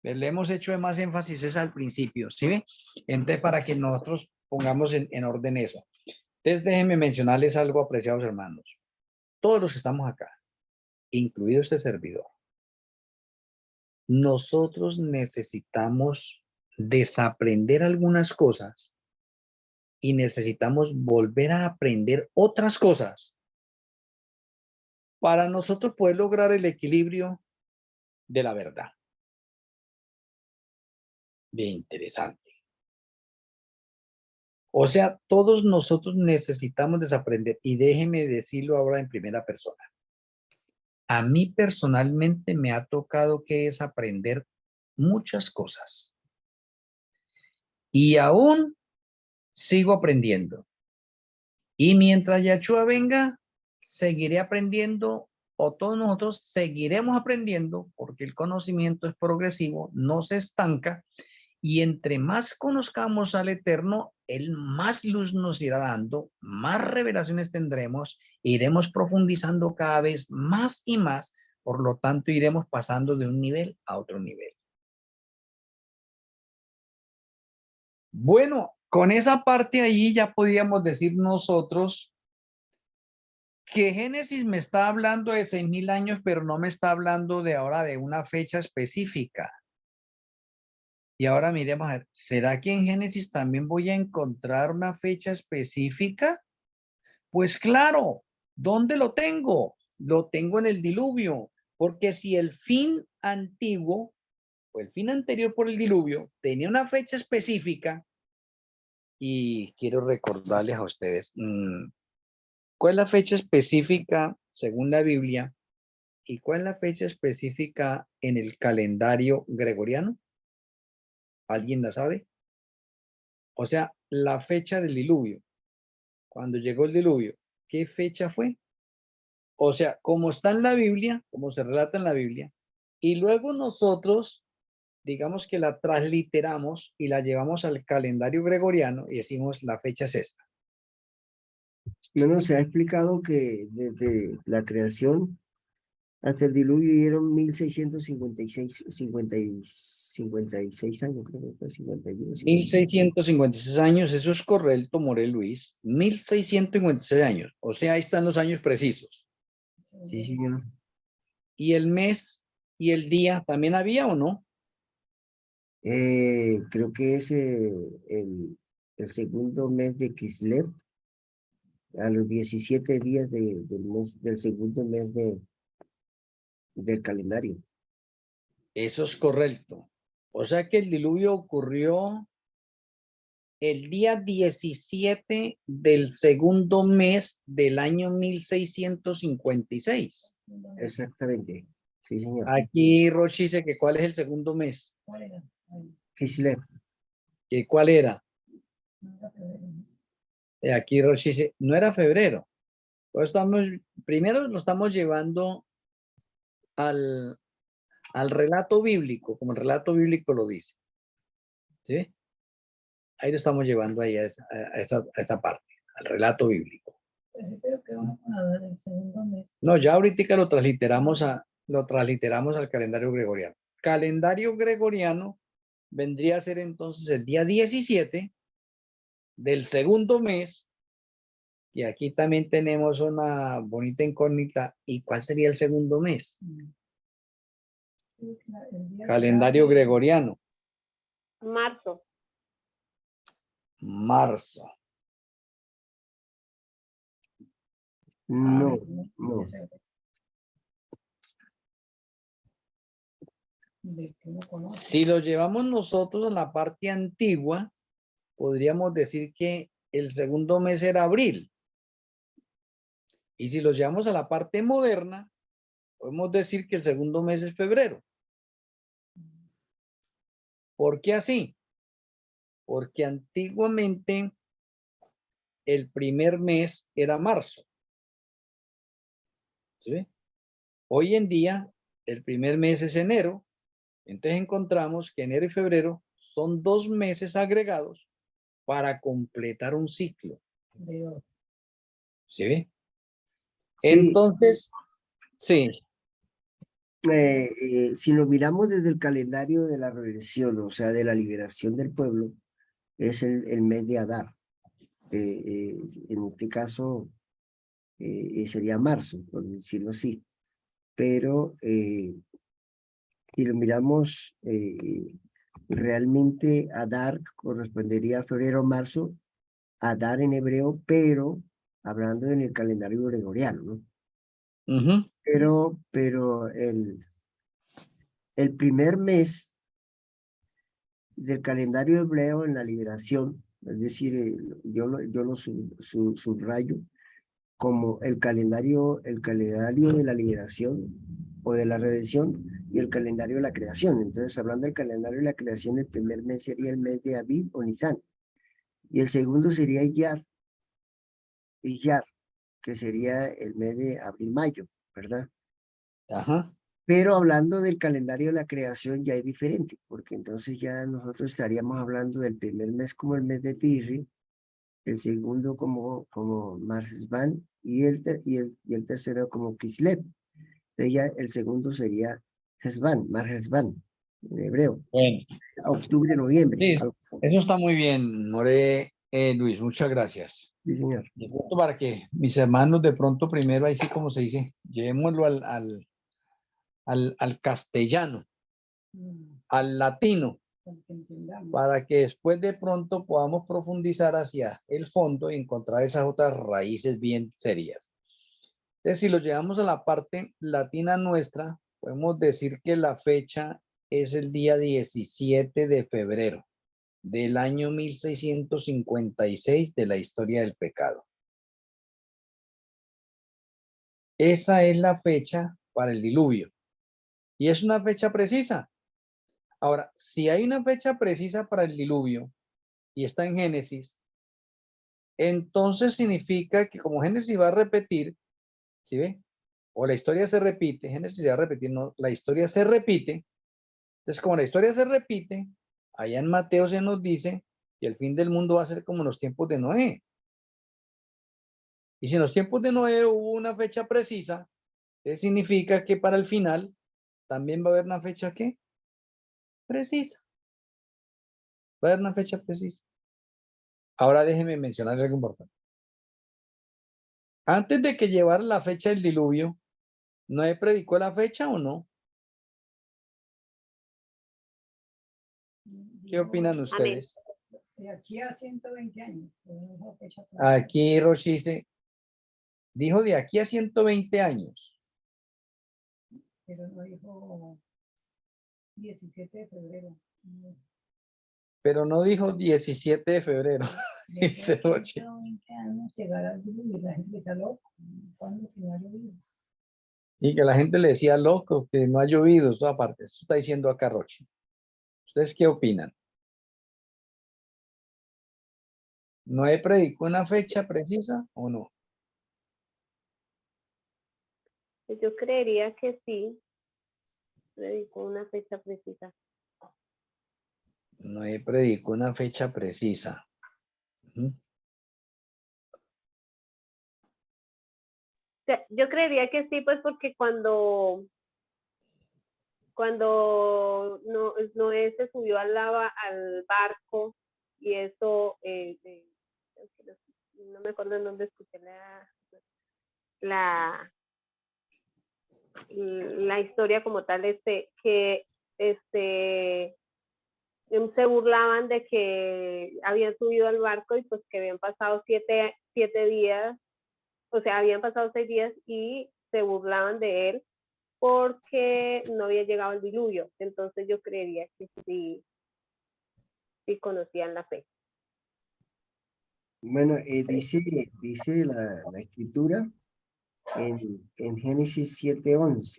Le hemos hecho de más énfasis es al principio, ¿sí ve? Entonces, para que nosotros pongamos en orden eso. Entonces, déjenme mencionarles algo, apreciados hermanos. Todos los que estamos acá, incluido este servidor, nosotros necesitamos desaprender algunas cosas y necesitamos volver a aprender otras cosas para nosotros poder lograr el equilibrio de la verdad. Bien interesante. O sea, todos nosotros necesitamos desaprender y déjeme decirlo ahora en primera persona. A mí personalmente me ha tocado que desaprender muchas cosas y aún sigo aprendiendo. Y mientras Yahshua venga, seguiré aprendiendo o todos nosotros seguiremos aprendiendo porque el conocimiento es progresivo, no se estanca. Y entre más conozcamos al Eterno, Él más luz nos irá dando, más revelaciones tendremos, iremos profundizando cada vez más y más, por lo tanto iremos pasando de un nivel a otro nivel. Bueno, con esa parte ahí ya podíamos decir nosotros que Génesis me está hablando de 6.000 años, pero no me está hablando de ahora de una fecha específica. Y ahora miremos, a ver, ¿será que en Génesis también voy a encontrar una fecha específica? Pues claro, ¿dónde lo tengo? Lo tengo en el diluvio, porque si el fin antiguo o el fin anterior por el diluvio tenía una fecha específica, y quiero recordarles a ustedes, ¿cuál es la fecha específica según la Biblia? ¿Y cuál es la fecha específica en el calendario gregoriano? ¿Alguien la sabe? O sea, la fecha del diluvio, cuando llegó el diluvio. qué fecha fue. O sea, como está en la Biblia, como se relata en la Biblia, y luego nosotros, digamos que la transliteramos y la llevamos al calendario gregoriano y decimos la fecha es esta. Bueno, se ha explicado que desde la creación hasta el diluvio dieron 1656, 56 años, creo que fue 51, 1656 años, eso es correcto, Morel Luis. 1656 años, o sea, ahí están los años precisos. Sí, señor. ¿Y el mes y el día también había o no? Creo que es el segundo mes de Kislev, a los 17 días del segundo mes del calendario. Eso es correcto. O sea que el diluvio ocurrió el día 17 del segundo mes del año 1656. Exactamente. Sí, señor. Aquí Rochi dice que cuál es el segundo mes. ¿Cuál era? Ay, Kislev. ¿Que cuál era? no era febrero. Aquí Rochi dice, no era febrero. Pues primero lo estamos llevando al relato bíblico, como el relato bíblico lo dice. ¿Sí? Ahí lo estamos llevando ahí a esa parte, al relato bíblico. Pues sí, pero que vamos a dar el segundo mes. No, ya ahorita lo transliteramos al calendario gregoriano. Calendario gregoriano vendría a ser entonces el día 17 del segundo mes. Y aquí también tenemos una bonita incógnita. ¿Y cuál sería el segundo mes? Sí, el día Calendario será- gregoriano, Marzo. marzo. No, Ah, no. del que uno conoce. Si lo llevamos nosotros a la parte antigua, podríamos decir que el segundo mes era abril. Y si lo llevamos a la parte moderna, podemos decir que el segundo mes es febrero. ¿Por qué así? Porque antiguamente el primer mes era marzo. ¿Sí? Hoy en día el primer mes es enero. Entonces encontramos que enero y febrero son 2 meses agregados para completar un ciclo. De otro. ¿Sí ve? Sí, Entonces, sí. si lo miramos desde el calendario de la redención, o sea, de la liberación del pueblo, es el mes de Adar. En este caso, sería marzo, por decirlo así. Pero si lo miramos, realmente Adar correspondería a febrero, marzo, Adar en hebreo, pero hablando en el calendario gregoriano, ¿no? Ujú. Pero el primer mes del calendario hebreo en la liberación, es decir, yo lo subrayo como el calendario de la liberación o de la redención y el calendario de la creación. Entonces, hablando del calendario de la creación, el primer mes sería el mes de Aviv o Nisan, y el segundo sería Iyar, que sería el mes de abril-mayo, ¿verdad? Ajá. Pero hablando del calendario de la creación ya es diferente, porque entonces ya nosotros estaríamos hablando del primer mes como el mes de Tishri, el segundo como Marsban y el tercero como Kislev. Entonces ya el segundo sería Hesban, Mar Hesban, en hebreo, Bueno, octubre, noviembre. sí, algo. eso está muy bien, More, Luis, muchas gracias. Sí, señor. De pronto para que mis hermanos de pronto primero, ahí sí como se dice, llevémoslo al castellano, al latino, Para que entendamos. para que después de pronto podamos profundizar hacia el fondo y encontrar esas otras raíces bien serias. Entonces, si lo llevamos a la parte latina nuestra, podemos decir que la fecha es el día 17 de febrero del año 1656 de la historia del pecado. Esa es la fecha para el diluvio. Y es una fecha precisa. Ahora, si hay una fecha precisa para el diluvio y está en Génesis, entonces significa que como Génesis va a repetir, ¿sí ve? O la historia se repite, Génesis se va a repetir, no, la historia se repite. Entonces, como la historia se repite, allá en Mateo se nos dice que el fin del mundo va a ser como en los tiempos de Noé. Y si en los tiempos de Noé hubo una fecha precisa, entonces significa que para el final también va a haber una fecha, ¿qué? Precisa. Va a haber una fecha precisa. Ahora déjeme mencionar algo importante. Antes de que llevara la fecha del diluvio, ¿Noé predicó la fecha o no? ¿Qué opinan ustedes? De aquí a 120 años. Esa fecha Aquí Rochi dice, dijo de aquí a 120 años. pero no dijo 17 de febrero. No, Pero no dijo 17 de febrero. de aquí Dice a Rochi. 120 años llegará el diluvio y la gente está loca. ¿Cuándo se va a llover? Y que la gente le decía loco, que no ha llovido, esto aparte. Eso está diciendo acá Rochi. ¿Ustedes qué opinan? ¿Noé predicó una fecha precisa o no? Yo creería que sí, predicó una fecha precisa. Noé predicó una fecha precisa. Ujú. O sea, yo creería que sí, pues porque cuando Noé se subió al barco y eso, no me acuerdo en dónde escuché la historia como tal, que se burlaban de que habían subido al barco y pues que habían pasado siete días, o sea, habían pasado 6 días y se burlaban de él porque no había llegado el diluvio. Entonces yo creería que sí conocían la fe. Bueno, dice la escritura en Génesis 7:11,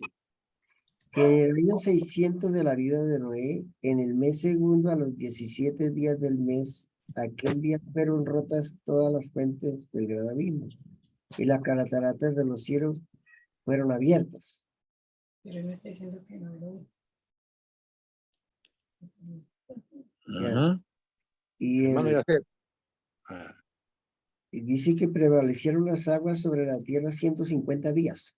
que en el año 600 de la vida de Noé, en el mes segundo, a los 17 días del mes, aquel día fueron rotas todas las fuentes del gran abismo, y las cataratas de los cielos fueron abiertas. Pero no está diciendo que no lo. Ya. Ujú. Y, Hermano, ya sé. Ah, y dice que prevalecieron las aguas sobre la tierra 150 días.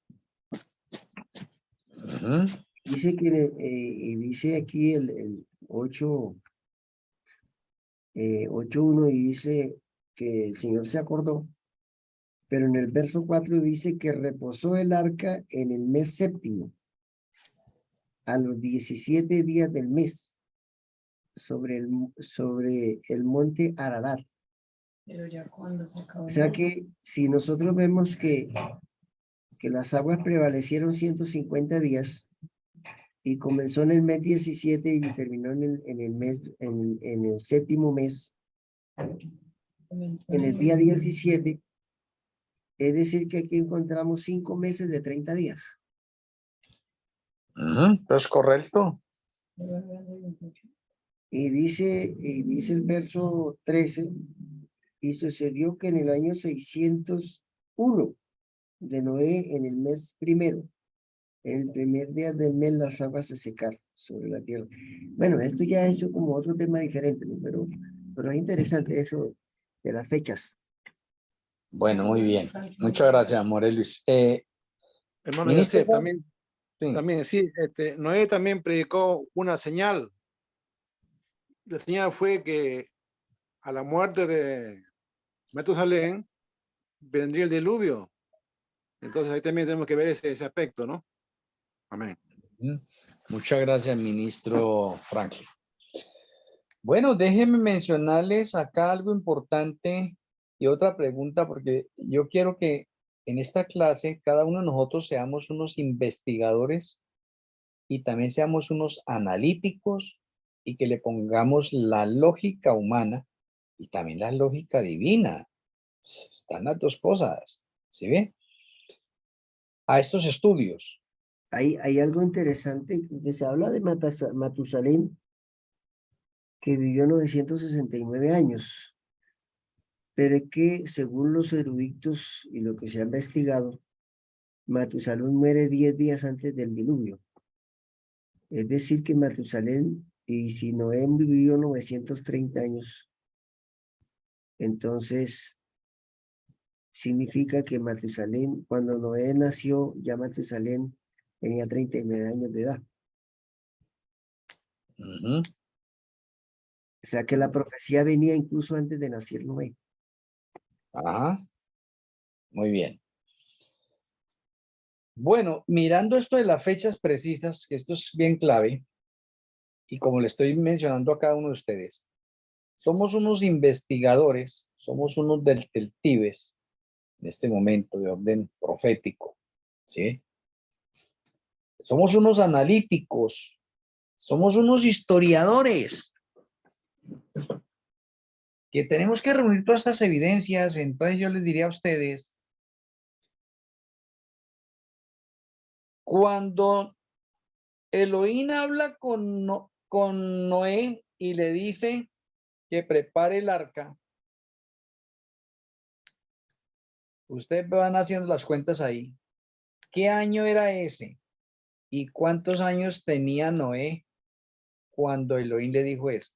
Ujú. Dice que, y dice aquí el 8:1 y dice que el Señor se acordó, pero en el verso 4 dice que reposó el arca en el mes séptimo, a los 17 días del mes, sobre el monte Ararat. Pero ya cuando se acabó. O sea que si nosotros vemos que las aguas prevalecieron 150 días y comenzó en el mes 17 y terminó en el séptimo mes, en el día 17, es decir que aquí encontramos 5 meses de 30 días. Ujú. ¿Es correcto? Y dice el verso 13, y sucedió que en el año 601 de Noé, en el mes primero, en el primer día del mes, las aguas se secaron sobre la tierra. Bueno, esto ya es como otro tema diferente, ¿no? Pero es interesante eso de las fechas. Bueno, muy bien. Muchas gracias, Morelis. hermano, ya Ministro, sé, también, sí. sí, Noé también predicó una señal. La señal fue que a la muerte de Matusalén vendría el diluvio. Entonces ahí también tenemos que ver ese aspecto, ¿no? Amén. Muchas gracias, ministro Franklin. Bueno, déjenme mencionarles acá algo importante y otra pregunta, porque yo quiero que en esta clase cada uno de nosotros seamos unos investigadores y también seamos unos analíticos y que le pongamos la lógica humana y también la lógica divina. Están las dos cosas, ¿sí ve? A estos estudios. Hay algo interesante que se habla de Matusalén, que vivió 969 años. Pero es que según los eruditos y lo que se ha investigado, Matusalén muere 10 días antes del diluvio. Es decir, que Matusalén, y si Noé vivió 930 años, entonces significa que Matusalén, cuando Noé nació, ya Matusalén tenía 39 años de edad. Ujú. O sea que la profecía venía incluso antes de nacer Noé. Ajá. Muy bien. Bueno, mirando esto de las fechas precisas, que esto es bien clave, y como le estoy mencionando a cada uno de ustedes, somos unos investigadores, somos unos detectives en este momento de orden profético, ¿sí? Somos unos analíticos, somos unos historiadores, que tenemos que reunir todas estas evidencias. Entonces yo les diría a ustedes, cuando Elohim habla con Noé y le dice que prepare el arca, ustedes van haciendo las cuentas ahí. ¿Qué año era ese? ¿Y cuántos años tenía Noé cuando Elohim le dijo eso?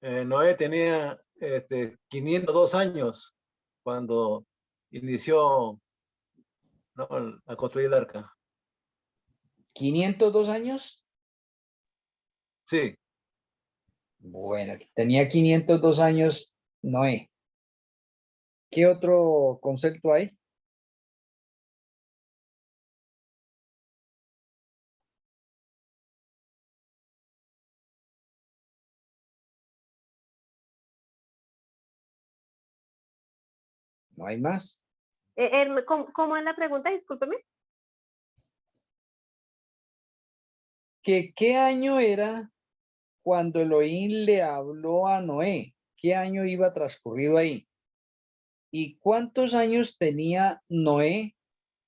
Noé tenía 502 años cuando inició, ¿no?, a construir el arca. ¿502 años? Sí, Bueno, tenía 502 años Noé. ¿Qué otro concepto hay? No hay más. ¿Cómo es la pregunta? Discúlpeme. ¿Qué año era cuando Elohim le habló a Noé? ¿Qué año iba transcurrido ahí? ¿Y cuántos años tenía Noé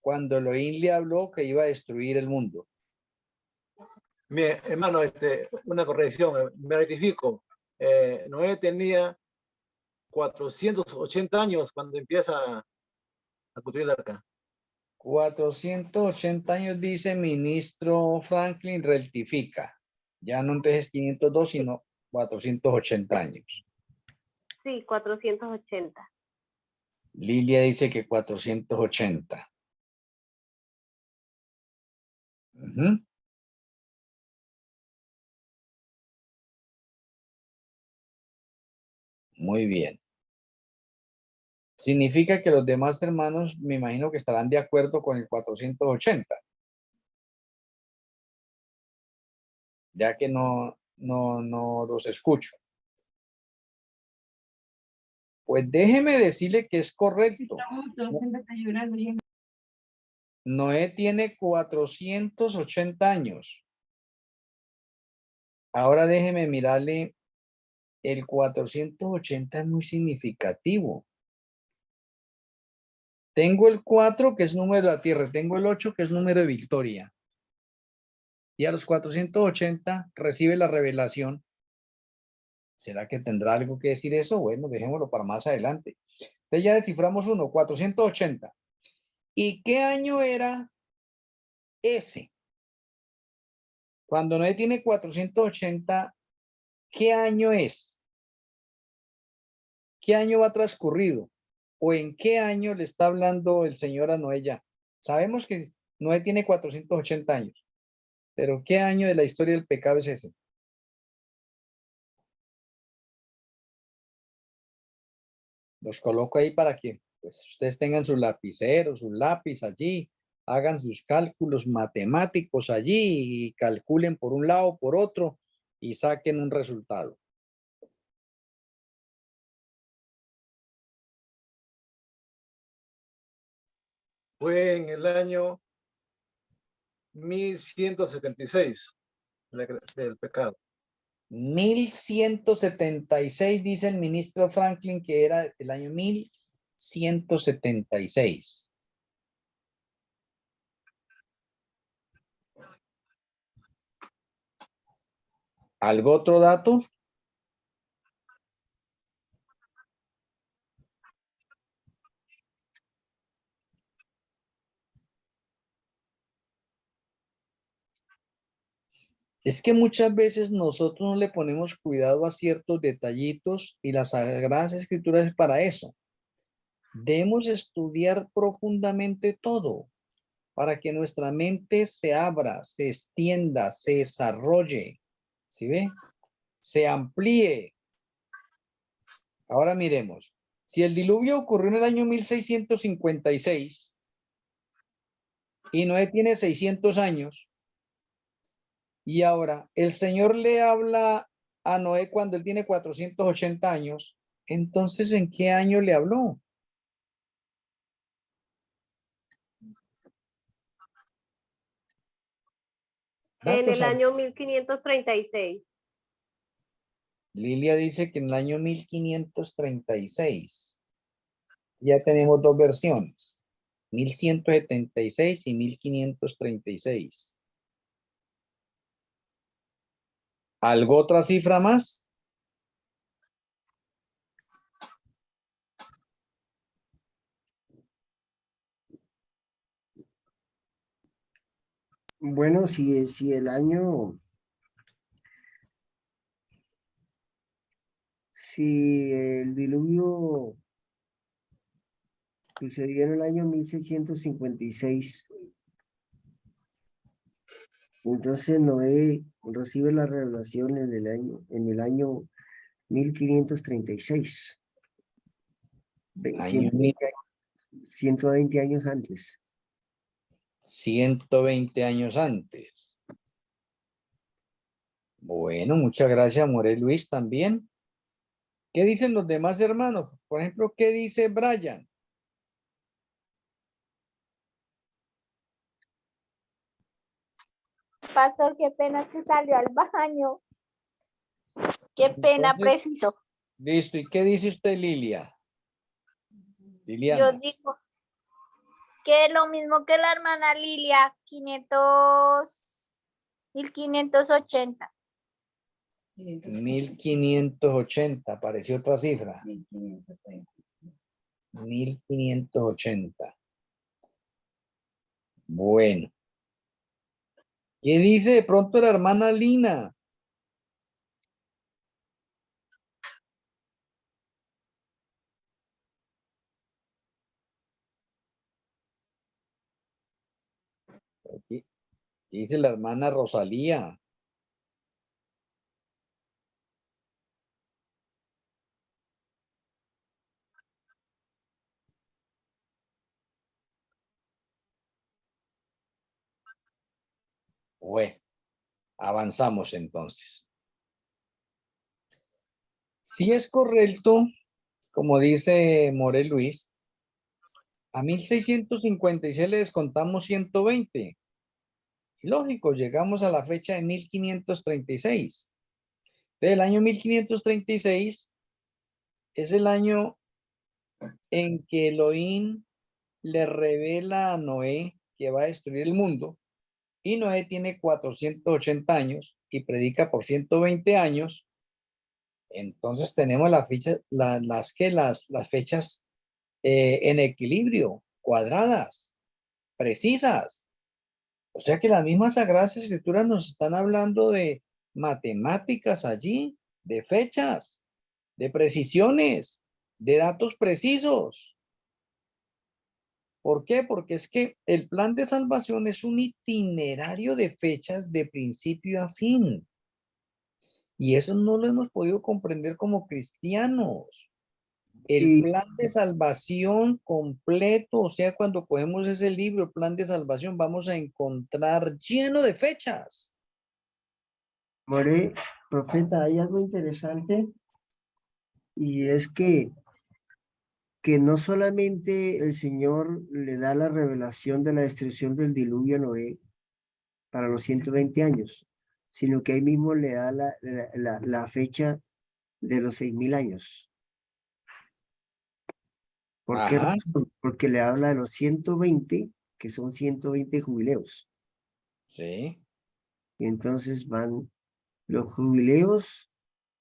cuando Elohim le habló que iba a destruir el mundo? mi hermano, una corrección, me rectifico. Noé tenía 480 años cuando empieza a construir el arca. 480 años, dice ministro Franklin, rectifica. Ya no entonces 502, sino 480 años. Sí, 480. Lilia dice que 480. Ujú. Muy bien. Significa que los demás hermanos, me imagino que estarán de acuerdo con el 480, ya que no los escucho. Pues déjeme decirle que es correcto. Noé tiene 480 años. Ahora déjeme mirarle, el 480 es muy significativo. Tengo el 4, que es número de la Tierra, tengo el 8, que es número de victoria. Y a los 480 recibe la revelación. ¿Será que tendrá algo que decir eso? Bueno, dejémoslo para más adelante. Entonces ya desciframos uno, 480. ¿Y qué año era ese? Cuando Noé tiene 480, ¿qué año es? ¿Qué año va transcurrido? ¿O en qué año le está hablando el Señor a Noé ya? Sabemos que Noé tiene 480 años, pero ¿qué año de la historia del pecado es ese? Los coloco ahí para que pues, ustedes tengan su lapicero, su lápiz allí, hagan sus cálculos matemáticos allí y calculen por un lado, por otro y saquen un resultado. Fue en el año 1176 del pecado. 1176, dice el ministro Franklin, que era el año 1176. ¿Algo otro dato? Es que muchas veces nosotros no le ponemos cuidado a ciertos detallitos y las Sagradas Escrituras es para eso. Debemos estudiar profundamente todo para que nuestra mente se abra, se extienda, se desarrolle, ¿sí ve? Se amplíe. Ahora miremos. Si el diluvio ocurrió en el año 1656 y Noé tiene 600 años, y ahora el Señor le habla a Noé cuando él tiene 480 años, entonces ¿en qué año le habló? En Datos el a- año 1536. Lilia dice que en el año 1536. Ya tenemos dos versiones, 1176 y 1536. ¿Algo otra cifra más? Bueno, si el año, si el diluvio sucedió en el año 1656, entonces Noé recibe la revelación en el año 1536, Año 120 años antes. 120 años antes. Bueno, muchas gracias, More Luis, también. ¿Qué dicen los demás hermanos? Por ejemplo, ¿qué dice Brian? Pastor, qué pena que salió al baño. Qué pena, Entonces, preciso. listo. ¿Y qué dice usted, Lilia? Yo Liliana. digo que lo mismo que la hermana Lilia, 1580. 1580, apareció otra cifra. 1530. 1580. Bueno. ¿Qué dice de pronto la hermana Lina? Aquí dice la hermana Rosalía. Bueno, avanzamos entonces. Si es correcto, como dice More Luis, a 1656 le descontamos 120. Lógico, llegamos a la fecha de 1536. Entonces, el año 1536 es el año en que Elohim le revela a Noé que va a destruir el mundo, y Noé tiene 480 años y predica por 120 años. Entonces tenemos las fechas en equilibrio, cuadradas, precisas. O sea que las mismas Sagradas Escrituras nos están hablando de matemáticas allí, de fechas, de precisiones, de datos precisos. ¿Por qué? Porque es que el plan de salvación es un itinerario de fechas de principio a fin. Y eso no lo hemos podido comprender como cristianos. El Y plan de salvación completo, o sea, cuando cogemos ese libro, el plan de salvación, vamos a encontrar lleno de fechas. More, profeta, hay algo interesante y es que no solamente el Señor le da la revelación de la destrucción del diluvio a Noé para los 120 años, sino que ahí mismo le da la fecha de los 6000 años. ¿Por qué Ajá, razón? Porque le habla de los 120, que son 120 jubileos. sí. Y entonces van Los jubileos,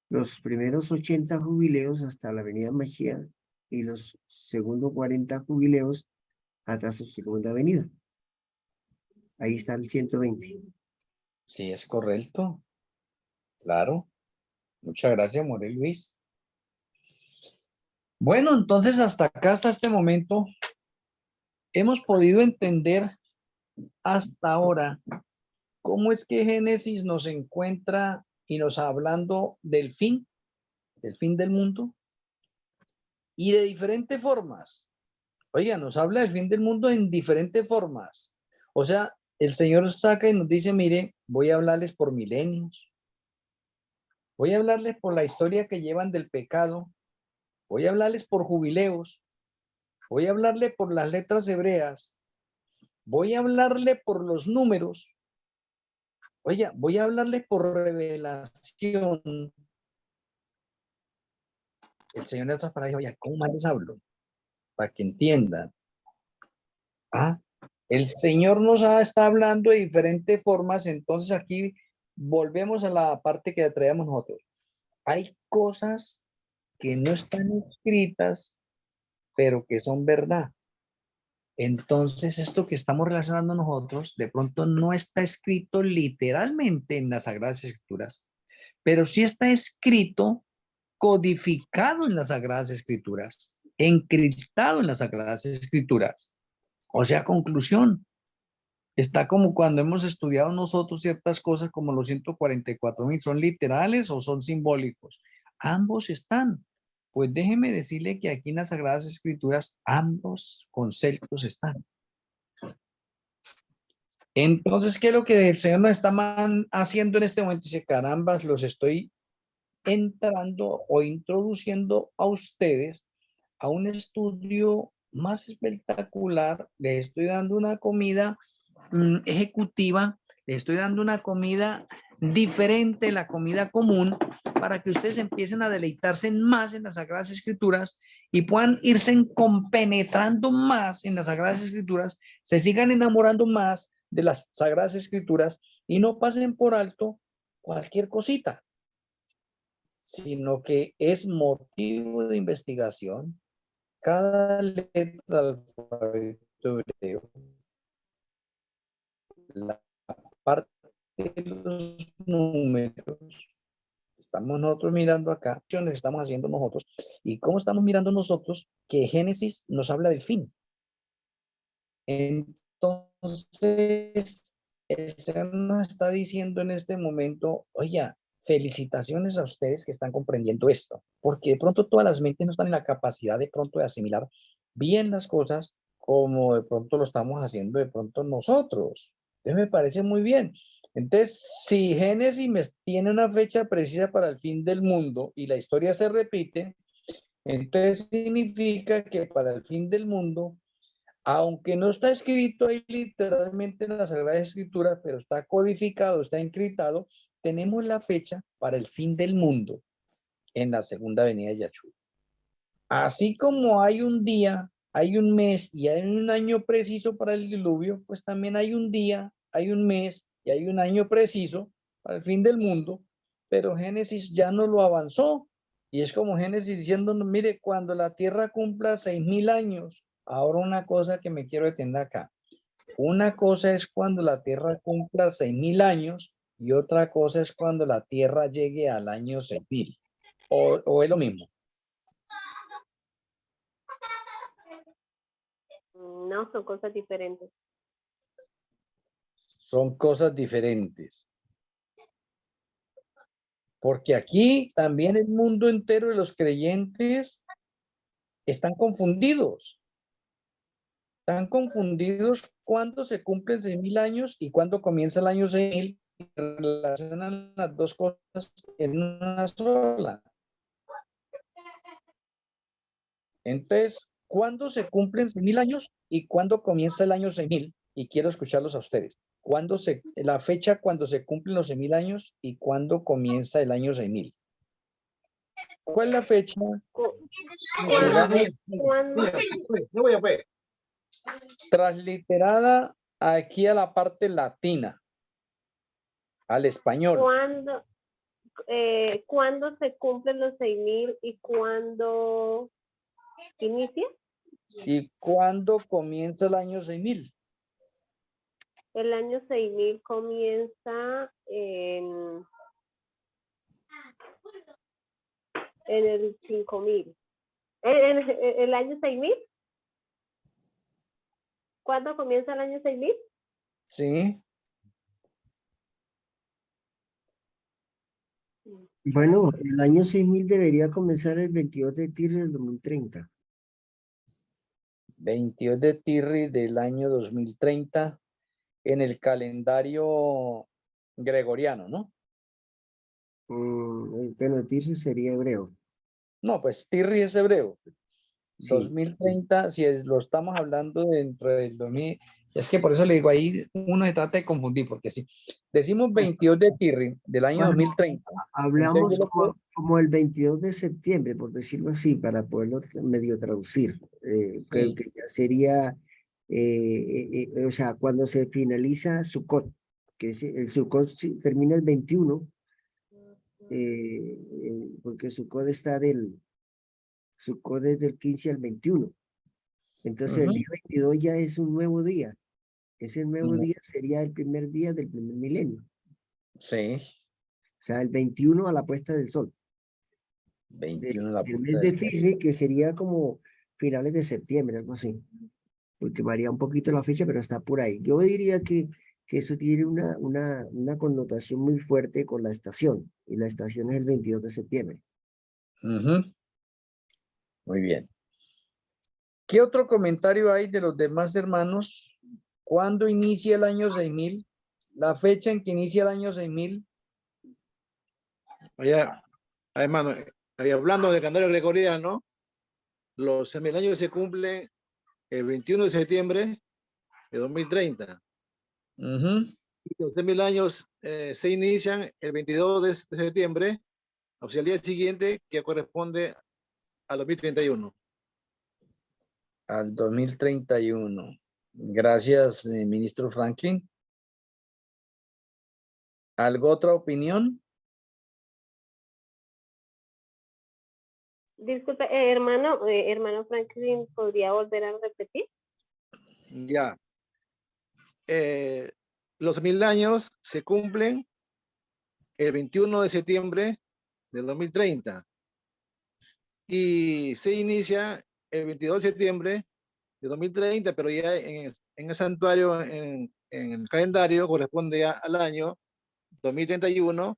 los primeros 80 jubileos hasta la venida Mashiach y los segundos 40 jubileos hasta su segunda venida. Ahí están 120. Sí, es correcto. Claro. Muchas gracias, Morel Luis. Bueno, entonces hasta acá, hasta este momento, hemos podido entender hasta ahora cómo es que Génesis nos encuentra y nos hablando del fin del mundo y de diferentes formas. Oiga, nos habla del fin del mundo en diferentes formas. O sea, el Señor saca y nos dice, mire, voy a hablarles por milenios. Voy a hablarles por la historia que llevan del pecado. Voy a hablarles por jubileos. Voy a hablarle por las letras hebreas. Voy a hablarle por los números. Oiga, voy a hablarle por revelación. El Señor de otras palabras, oye, ¿cómo más les hablo? Para que entiendan. Ah, el Señor nos está hablando de diferentes formas, entonces aquí volvemos a la parte que traíamos nosotros. Hay cosas que no están escritas, pero que son verdad. Entonces, esto que estamos relacionando nosotros, de pronto no está escrito literalmente en las Sagradas Escrituras, pero sí está escrito, codificado en las Sagradas Escrituras, encriptado en las Sagradas Escrituras. O sea, conclusión, está como cuando hemos estudiado nosotros ciertas cosas como los 144.000, ¿son literales o son simbólicos? Ambos están. Pues déjeme decirle que aquí en las Sagradas Escrituras ambos conceptos están. Entonces, ¿qué es lo que el Señor nos está haciendo en este momento? Dice, carambas, los estoy entrando o introduciendo a ustedes a un estudio más espectacular. Les estoy dando una comida ejecutiva, les estoy dando una comida diferente, la comida común, para que ustedes empiecen a deleitarse más en las Sagradas Escrituras y puedan irse compenetrando más en las Sagradas Escrituras, se sigan enamorando más de las Sagradas Escrituras y no pasen por alto cualquier cosita, sino que es motivo de investigación. Cada letra del alfabeto hebreo, la parte de los números, estamos nosotros mirando acá, estamos haciendo nosotros, y cómo estamos mirando nosotros que Génesis nos habla del fin. Entonces, el Señor nos está diciendo en este momento, oye, felicitaciones a ustedes que están comprendiendo esto, porque de pronto todas las mentes no están en la capacidad de pronto de asimilar bien las cosas como de pronto lo estamos haciendo de pronto nosotros. Entonces me parece muy bien. Entonces, si Génesis tiene una fecha precisa para el fin del mundo y la historia se repite, entonces significa que para el fin del mundo, aunque no está escrito ahí literalmente en la Sagrada Escritura, pero está codificado, está encriptado, tenemos la fecha para el fin del mundo en la segunda venida de Yahshua. Así como hay un día, hay un mes y hay un año preciso para el diluvio, pues también hay un día, hay un mes y hay un año preciso para el fin del mundo, pero Génesis ya no lo avanzó. Y es como Génesis diciendo, mire, cuando la tierra cumpla 6.000 años, ahora una cosa que me quiero detener acá. Una cosa es cuando la tierra cumpla 6.000 años y otra cosa es cuando la tierra llegue al año 6.000. ¿O es lo mismo? No, son cosas diferentes. Son cosas diferentes. Porque aquí también el mundo entero de los creyentes están confundidos. Están confundidos cuando se cumplen 6.000 años y cuando comienza el año 6.000 y relacionan las dos cosas en una sola. Entonces, ¿cuándo se cumplen 6.000 años y cuándo comienza el año 6.000? Y quiero escucharlos a ustedes. La fecha cuando se cumplen los 6.000 años y cuándo comienza el año 6.000? ¿Cuál es la fecha? Transliterada aquí a la parte latina, al español. ¿cuándo se cumplen los 6.000 y cuándo inicia? ¿Y cuándo comienza el año 6000? El año 6.000 comienza en el 5.000. ¿El año 6.000? ¿Cuándo comienza el año 6.000? Sí. Bueno, el año 6000 debería comenzar el 22 de Tirri del 2030. 22 de Tirri del año 2030 en el calendario gregoriano, ¿no? Bueno, Tirri sería hebreo. No, pues Tirri es hebreo. Sí. 2030, si lo estamos hablando dentro del 2000, es que por eso le digo ahí, uno se trata de confundir, porque si decimos 22 de Tirri del año Bueno, 2030, hablamos entonces yo lo puedo- como el 22 de septiembre, por decirlo así, para poderlo medio traducir. Creo Sí. que ya sería, o sea, cuando se finaliza Sukkot, que el Sukkot termina el 21, porque Sukkot Sukkot es del 15 al 21. Entonces el Ujú. día 22 ya es un nuevo día. Ese nuevo No, día sería el primer día del primer milenio. sí, O sea, el 21 a la puesta del sol. 21 la Del puerta mes de del sol. Tirri, que sería como finales de septiembre, algo así. Porque varía un poquito la fecha, pero está por ahí. Yo diría que eso tiene una connotación muy fuerte con la estación. Y la estación es el 22 de septiembre. Ujú. Muy bien. ¿Qué otro comentario hay de los demás hermanos? ¿Cuándo inicia el año 6000? La fecha en que inicia el año 6000. Allá, hermano, hablando del calendario gregoriano, los 6.000 años se cumplen el 21 de septiembre de 2030. Ujú. Y los 6.000 años se inician el 22 de septiembre, o sea, el día siguiente, que corresponde a 2031. Al 2031. Gracias, ministro Franklin. ¿Algo otra opinión? Disculpe, hermano Franklin, ¿podría volver a repetir? Ya. Los 1.000 años se cumplen el 21 de septiembre del 2030 y se inicia el 22 de septiembre de 2030, pero ya en el santuario, en el calendario, corresponde ya al año 2031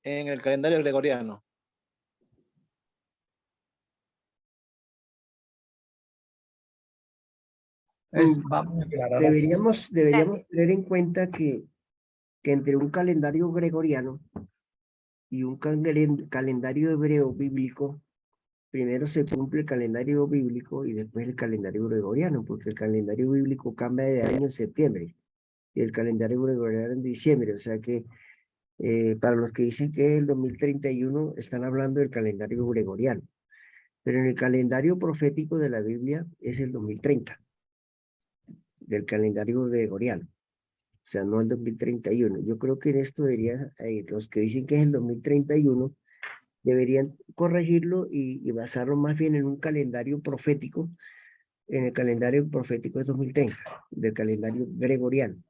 en el calendario gregoriano. Vamos a aclarar. Deberíamos Gracias. tener en cuenta que entre un calendario gregoriano y un calendario hebreo bíblico, primero se cumple el calendario bíblico y después el calendario gregoriano, porque el calendario bíblico cambia de año en septiembre y el calendario gregoriano en diciembre. O sea que para los que dicen que es el 2031, están hablando del calendario gregoriano. Pero en el calendario profético de la Biblia es el 2030, del calendario gregoriano. O sea, no el 2031. Yo creo que en esto debería, los que dicen que es el 2031, deberían corregirlo y basarlo más bien en un calendario profético, en el calendario profético de 2030, del calendario gregoriano.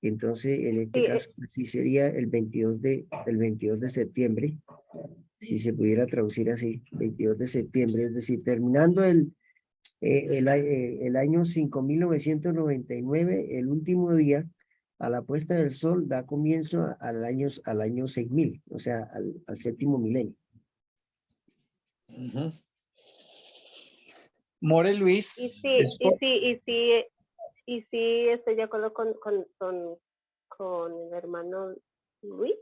Entonces, en este Sí, caso, sí sería el 22 de septiembre, si se pudiera traducir así, 22 de septiembre, es decir, terminando el año 5999, el último día, a la puesta del sol, da comienzo al año 6000, o sea, al séptimo milenio. Ujú. More Luis. y sí, estoy de acuerdo con el hermano Luis.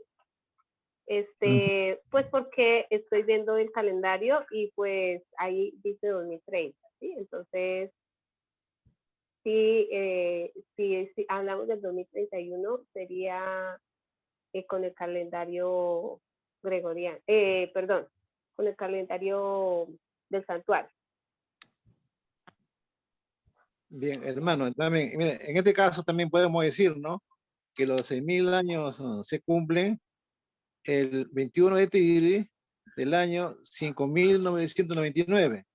Pues porque estoy viendo el calendario y pues ahí dice 2030, ¿sí? Entonces, si hablamos del 2031, sería con el calendario gregoriano, perdón, con el calendario del santuario. Bien, hermano, también, mire, en este caso también podemos decir, ¿no? Que los 6.000 años se cumplen el 21 de Tigri del año 5999.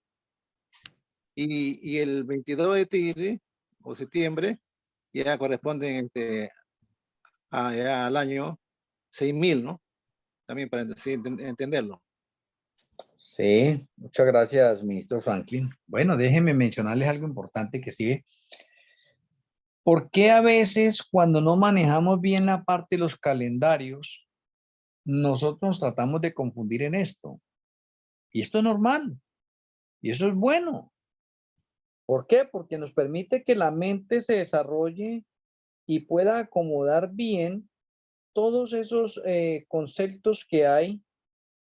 Y el 22 de Tigri o septiembre ya corresponden ya al año 6000, ¿no? También para entenderlo. Sí, muchas gracias, ministro Franklin. Bueno, déjenme mencionarles algo importante que sigue. ¿Por qué a veces cuando no manejamos bien la parte de los calendarios, nosotros nos tratamos de confundir en esto? Y esto es normal, y eso es bueno. ¿Por qué? Porque nos permite que la mente se desarrolle y pueda acomodar bien todos esos conceptos que hay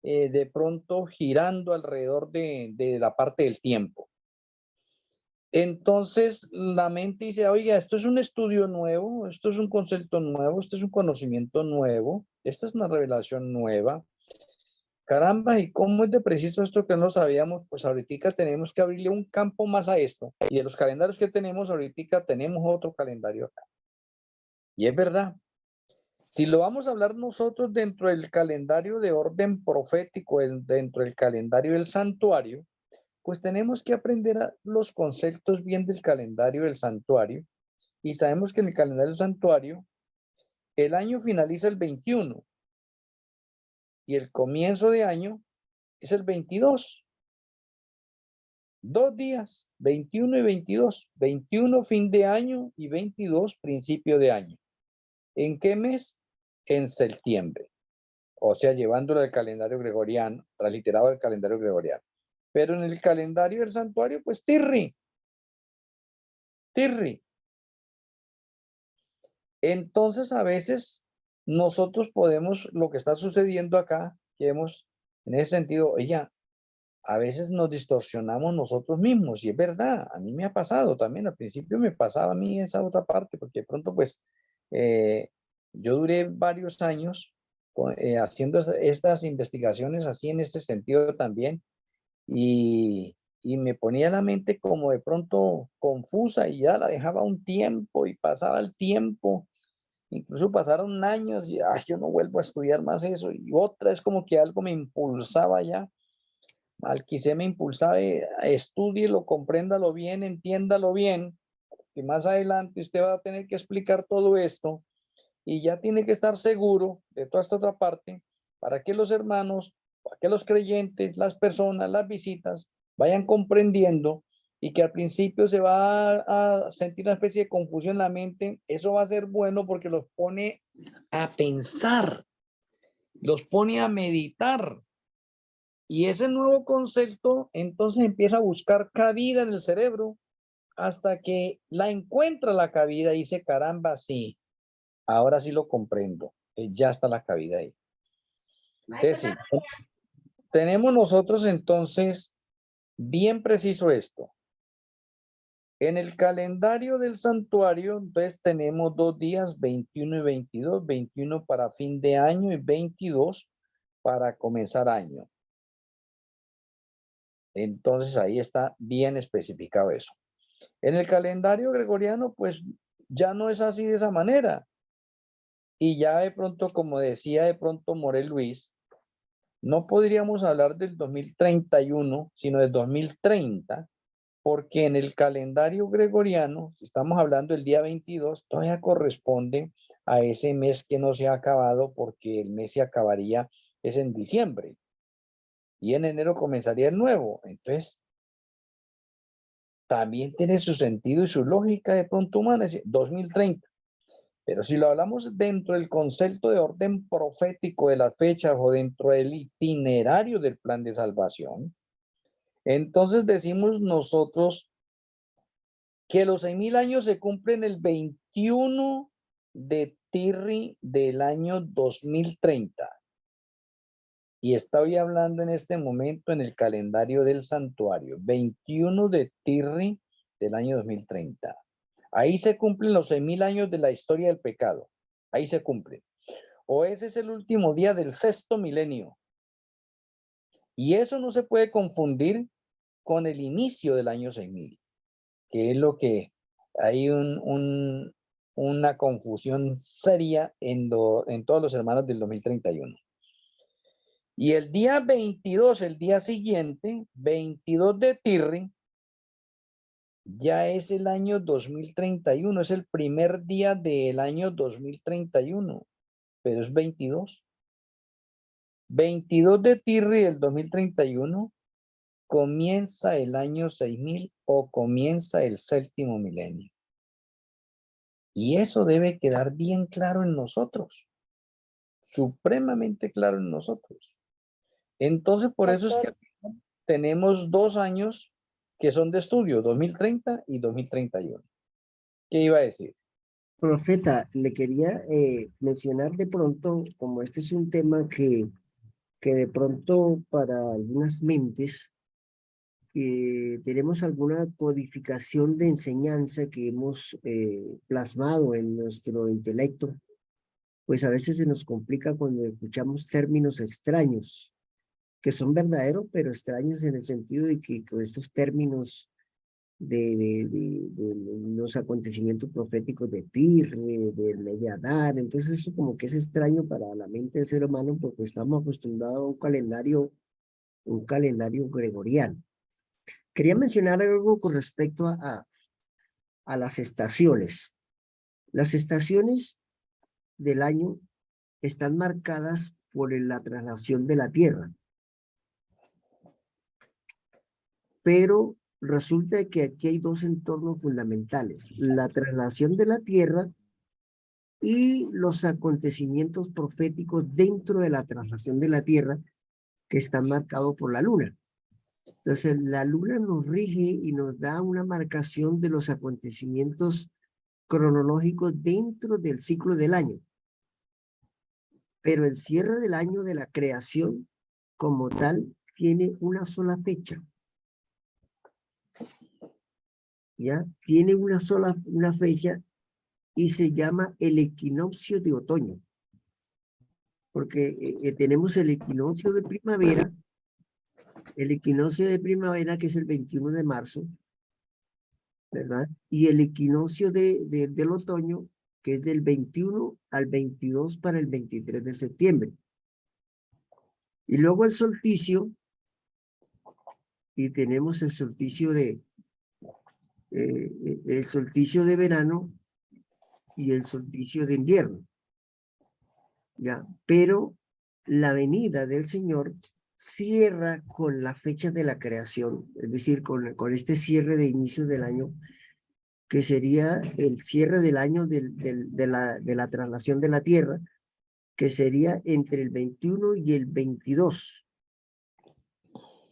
de pronto girando alrededor de la parte del tiempo. Entonces la mente dice, oiga, esto es un estudio nuevo, esto es un concepto nuevo, esto es un conocimiento nuevo, esta es una revelación nueva. Caramba, ¿y cómo es de preciso esto que no sabíamos? Pues ahorita tenemos que abrirle un campo más a esto. Y de los calendarios que tenemos ahorita tenemos otro calendario acá. Y es verdad. Si lo vamos a hablar nosotros dentro del calendario de orden profético, dentro del calendario del santuario, pues tenemos que aprender los conceptos bien del calendario del santuario. Y sabemos que en el calendario del santuario, el año finaliza el 21 y el comienzo de año es el 22. 2 días, 21 y 22. 21 fin de año y 22 principio de año. ¿En qué mes? En septiembre. O sea, llevándolo al calendario gregoriano, transliterado al calendario gregoriano. Pero en el calendario del santuario, pues Tirri. Tirri. Entonces, a veces nosotros podemos, lo que está sucediendo acá, que hemos, en ese sentido, oye, a veces nos distorsionamos nosotros mismos, y es verdad, a mí me ha pasado también, al principio me pasaba a mí esa otra parte, porque de pronto, pues, yo duré varios años haciendo estas investigaciones así en este sentido también, y me ponía la mente como de pronto confusa, y ya la dejaba un tiempo, y pasaba el tiempo, incluso pasaron años, y ay, yo no vuelvo a estudiar más eso, y otra es como que algo me impulsaba ya. Quizá me impulsaba, estúdielo, compréndalo bien, entiéndalo bien, que más adelante usted va a tener que explicar todo esto y ya tiene que estar seguro de toda esta otra parte para que los hermanos, para que los creyentes, las personas, las visitas vayan comprendiendo y que al principio se va a sentir una especie de confusión en la mente. Eso va a ser bueno porque los pone a pensar, los pone a meditar. Y ese nuevo concepto entonces empieza a buscar cabida en el cerebro hasta que la encuentra la cabida y dice, caramba, sí, ahora sí lo comprendo, ya está la cabida ahí. Entonces, sí, tenemos nosotros entonces bien preciso esto. En el calendario del santuario, entonces tenemos 2 días, 21 y 22, 21 para fin de año y 22 para comenzar año. Entonces ahí está bien especificado eso. En el calendario gregoriano, pues ya no es así de esa manera. Y ya de pronto, como decía de pronto Morel Luis, no podríamos hablar del 2031, sino del 2030, porque en el calendario gregoriano, si estamos hablando del día 22, todavía corresponde a ese mes que no se ha acabado, porque el mes se acabaría es en diciembre. Y en enero comenzaría el nuevo. Entonces, también tiene su sentido y su lógica de pronto humana, es 2030. Pero si lo hablamos dentro del concepto de orden profético de las fechas o dentro del itinerario del plan de salvación, entonces decimos nosotros que los 6000 años se cumplen el 21 de Tirri del año 2030. Y estoy hablando en este momento en el calendario del santuario, 21 de Tirri del año 2030. Ahí se cumplen los 6000 años de la historia del pecado. Ahí se cumple. O ese es el último día del 6º milenio. Y eso no se puede confundir con el inicio del año 6000, que es lo que hay una confusión seria en todos los hermanos del 2031. Y el día 22, el día siguiente, 22 de Tirri, ya es el año 2031, es el primer día del año 2031, pero es 22. 22 de Tirri del 2031 comienza el año 6000 o comienza el séptimo milenio. Y eso debe quedar bien claro en nosotros, supremamente claro en nosotros. Entonces, por eso es que Pastor, tenemos 2 años que son de estudio, 2030 y 2031. ¿Qué iba a decir? Profeta, le quería mencionar de pronto, como este es un tema que de pronto para algunas mentes tenemos alguna codificación de enseñanza que hemos plasmado en nuestro intelecto, pues a veces se nos complica cuando escuchamos términos extraños, que son verdaderos, pero extraños en el sentido de que con estos términos de los acontecimientos proféticos de Pirre, de Adar, entonces eso como que es extraño para la mente del ser humano porque estamos acostumbrados a un calendario gregoriano. Quería mencionar algo con respecto a las estaciones. Las estaciones del año están marcadas por la traslación de la Tierra. Pero resulta que aquí hay dos entornos fundamentales: la traslación de la Tierra y los acontecimientos proféticos dentro de la traslación de la Tierra, que están marcados por la Luna. Entonces, la Luna nos rige y nos da una marcación de los acontecimientos cronológicos dentro del ciclo del año. Pero el cierre del año de la creación, como tal, tiene una sola fecha. ¿Ya? Tiene una fecha y se llama el equinoccio de otoño. Porque tenemos el equinoccio de primavera, que es el 21 de marzo, ¿verdad? Y el equinoccio del otoño, que es del 21 al 22 para el 23 de septiembre. Y luego el solsticio, y tenemos el solsticio de verano y el solsticio de invierno. ¿Ya? Pero la venida del Señor cierra con la fecha de la creación, es decir, con este cierre de inicio del año, que sería el cierre del año de la traslación de la Tierra, que sería entre el 21 y el 22.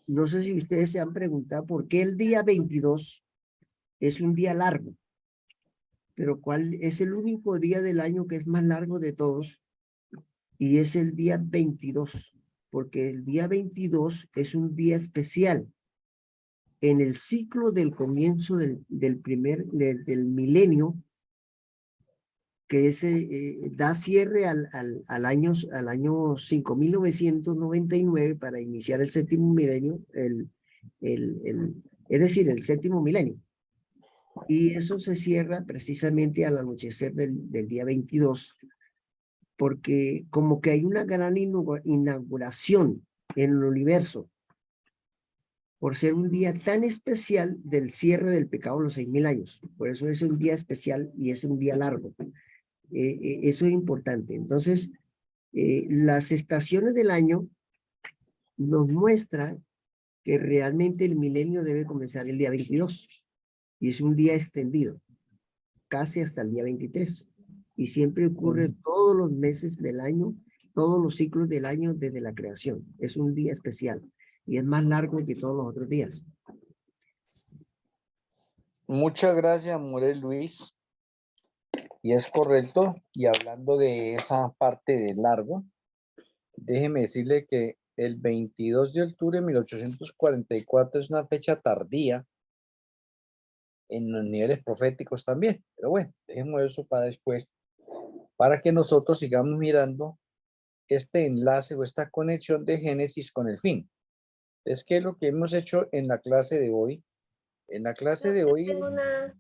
No sé si ustedes se han preguntado por qué el día 22 es un día largo, pero ¿cuál es el único día del año que es más largo de todos? Y es el día 22, porque el día 22 es un día especial en el ciclo del comienzo del milenio, que da cierre al año 5999 para iniciar el séptimo milenio, es decir, el séptimo milenio. Y eso se cierra precisamente al anochecer del día 22, porque como que hay una gran inauguración en el universo por ser un día tan especial del cierre del pecado de los 6000 años. Por eso es un día especial y es un día largo. Eso es importante. Entonces, las estaciones del año nos muestran que realmente el milenio debe comenzar el día 22 y es un día extendido, casi hasta el día 23. Y siempre ocurre todos los meses del año, todos los ciclos del año desde la creación. Es un día especial y es más largo que todos los otros días. Muchas gracias, Morel Luis. Y es correcto. Y hablando de esa parte de largo, déjeme decirle que el 22 de octubre de 1844 es una fecha tardía en los niveles proféticos también. Pero bueno, dejemos eso para después, para que nosotros sigamos mirando este enlace o esta conexión de Génesis con el fin. Es que lo que hemos hecho en la clase de hoy, yo tengo una,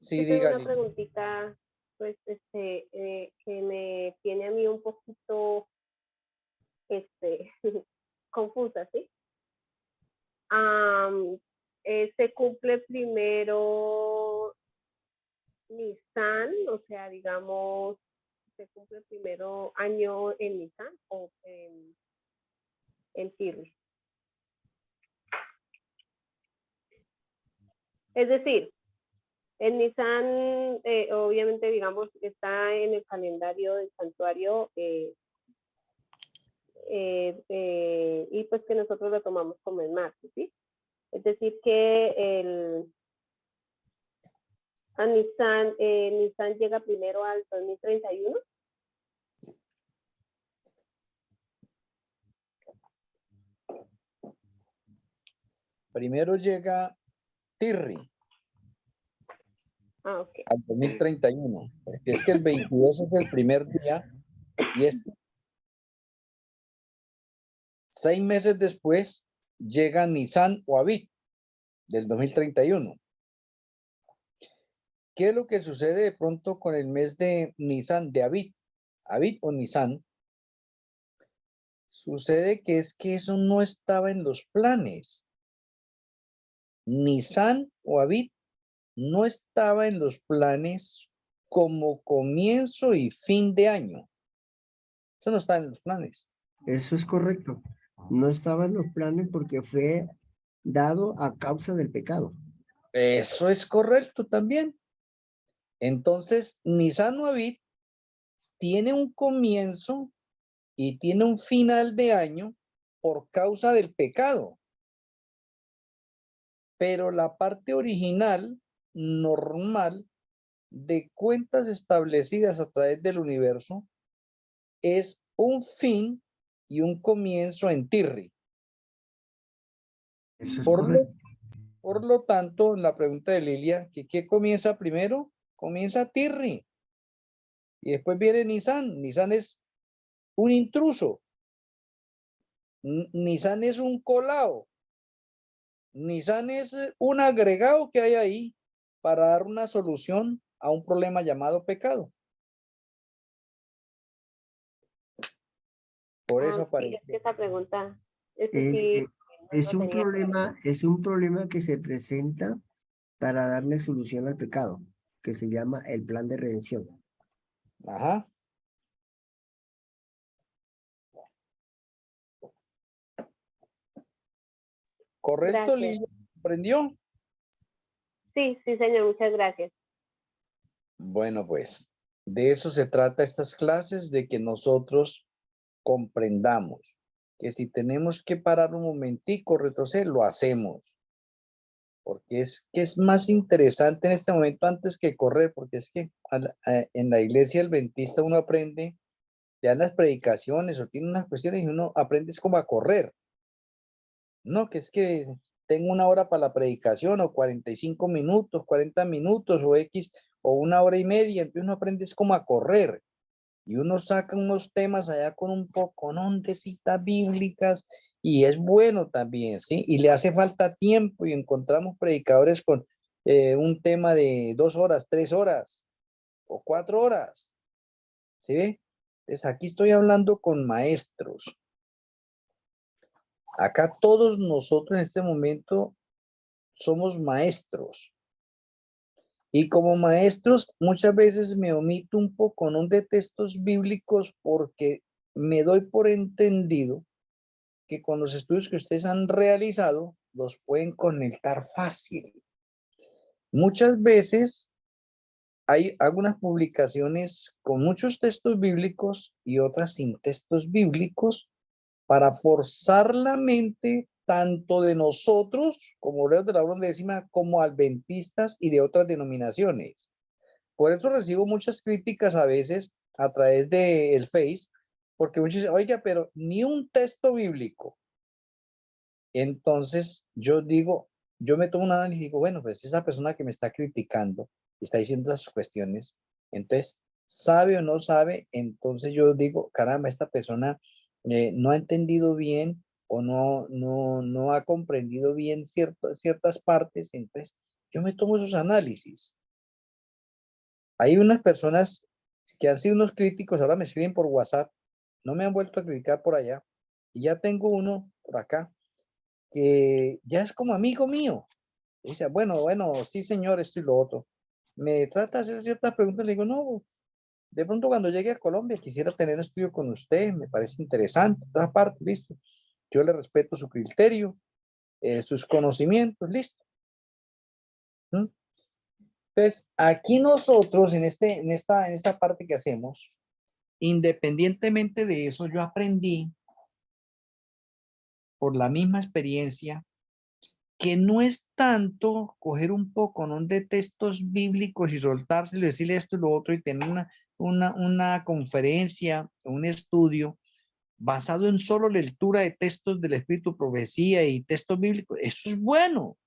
sí, yo tengo una dígale. preguntita, pues, que me tiene a mí un poquito confusa, ¿sí? Se cumple primero Nisan, o sea, digamos, se cumple primero año en Nisan o en Tirri. Es decir, el Nisan, obviamente, digamos, está en el calendario del santuario y pues que nosotros lo tomamos como el martes, ¿sí? Es decir, que Nisan llega primero al 2031. Primero llega Tirri Ok. al 2031, porque es que el 22 es el primer día y es 6 meses después llega Nisan o Abit del 2031. ¿Qué es lo que sucede de pronto con el mes de Nisan, de Abit? Abit o Nisan. Sucede que es que eso no estaba en los planes. Nisan o Abit no estaba en los planes como comienzo y fin de año. Eso no está en los planes. Eso es correcto. No estaba en los planes porque fue dado a causa del pecado. Eso es correcto también. Entonces, Nisan o Abit tiene un comienzo y tiene un final de año por causa del pecado. Pero la parte original, normal, de cuentas establecidas a través del universo es un fin y un comienzo en Tirri. Eso es Por correcto. lo tanto, la pregunta de Lilia, ¿qué comienza primero? Comienza Tirri. Y después viene Nisan. Nisan es un intruso. Nisan es un colado. Nisan es un agregado que hay ahí para dar una solución a un problema llamado pecado. Por eso Sí, aparece. es que esa pregunta, eso Eh, sí, eh, no tenía claro. es un problema que se presenta para darle solución al pecado, que se llama el plan de redención. Ajá. ¿Correcto, Gracias. Lilia? ¿Aprendió? Sí, señor, muchas gracias. Bueno, pues de eso se trata estas clases, de que nosotros comprendamos que si tenemos que parar un momentico, retroceder, lo hacemos. Porque es que es más interesante en este momento antes que correr, porque es que en la iglesia adventista uno aprende, le dan las predicaciones o tiene unas cuestiones y uno aprende es como a correr. No, que es que tengo una hora para la predicación o 45 minutos, 40 minutos o X o una hora y media, entonces uno aprende es como a correr y uno saca unos temas allá con un poconón de citas bíblicas y es bueno también, ¿sí? Y le hace falta tiempo y encontramos predicadores con un tema de 2 horas, 3 horas o 4 horas, ¿sí ve? Entonces aquí estoy hablando con maestros. Acá todos nosotros en este momento somos maestros. Y como maestros muchas veces me omito un poco, ¿no?, de textos bíblicos porque me doy por entendido que con los estudios que ustedes han realizado los pueden conectar fácil. Muchas veces hay algunas publicaciones con muchos textos bíblicos y otras sin textos bíblicos para forzar la mente tanto de nosotros como obreros de la orden décima como adventistas y de otras denominaciones. Por eso recibo muchas críticas a veces a través del Face, porque muchos dicen, oiga, pero ni un texto bíblico. Entonces yo digo, yo me tomo un análisis y digo, bueno, pues esa persona que me está criticando y está diciendo esas cuestiones, entonces, ¿sabe o no sabe? Entonces yo digo, caramba, esta persona no ha entendido bien o no ha comprendido bien ciertas partes, entonces yo me tomo esos análisis. Hay unas personas que han sido unos críticos, ahora me escriben por WhatsApp, no me han vuelto a criticar por allá, Y ya tengo uno por acá que ya es como amigo mío. Dice, bueno, sí señor, esto y lo otro. Me trata de hacer ciertas preguntas, le digo, no, de pronto cuando llegue a Colombia quisiera tener un estudio con usted, me parece interesante, toda parte, listo. Yo le respeto su criterio, sus conocimientos, listo. ¿Mm? Entonces, aquí nosotros, en esta parte que hacemos, independientemente de eso, yo aprendí por la misma experiencia que no es tanto coger un poco, ¿no?, de textos bíblicos y soltárselo y decirle esto y lo otro y tener una conferencia, un estudio basado en solo lectura de textos del Espíritu, profecía y textos bíblicos. Eso es bueno,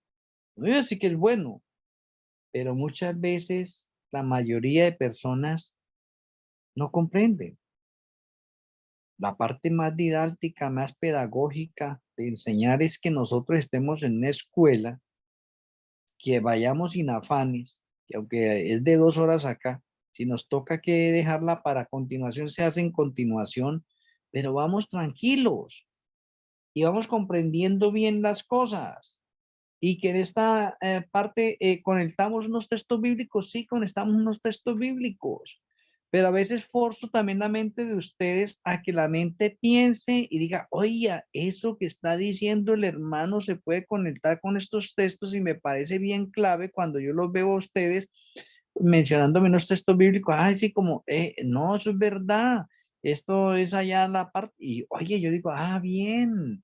no voy a decir que es bueno, pero muchas veces la mayoría de personas no comprenden. La parte más didáctica, más pedagógica de enseñar es que nosotros estemos en una escuela, que vayamos sin afanes, que aunque es de 2 horas acá, si nos toca que dejarla para continuación, se hace en continuación, pero vamos tranquilos y vamos comprendiendo bien las cosas. Y que en esta parte conectamos unos textos bíblicos, sí, conectamos unos textos bíblicos, pero a veces forzo también la mente de ustedes a que la mente piense y diga, oye, eso que está diciendo el hermano se puede conectar con estos textos y me parece bien clave cuando yo los veo a ustedes mencionándome unos textos bíblicos, ay, sí, como, no, eso es verdad, esto es allá la parte, y oye, yo digo, bien,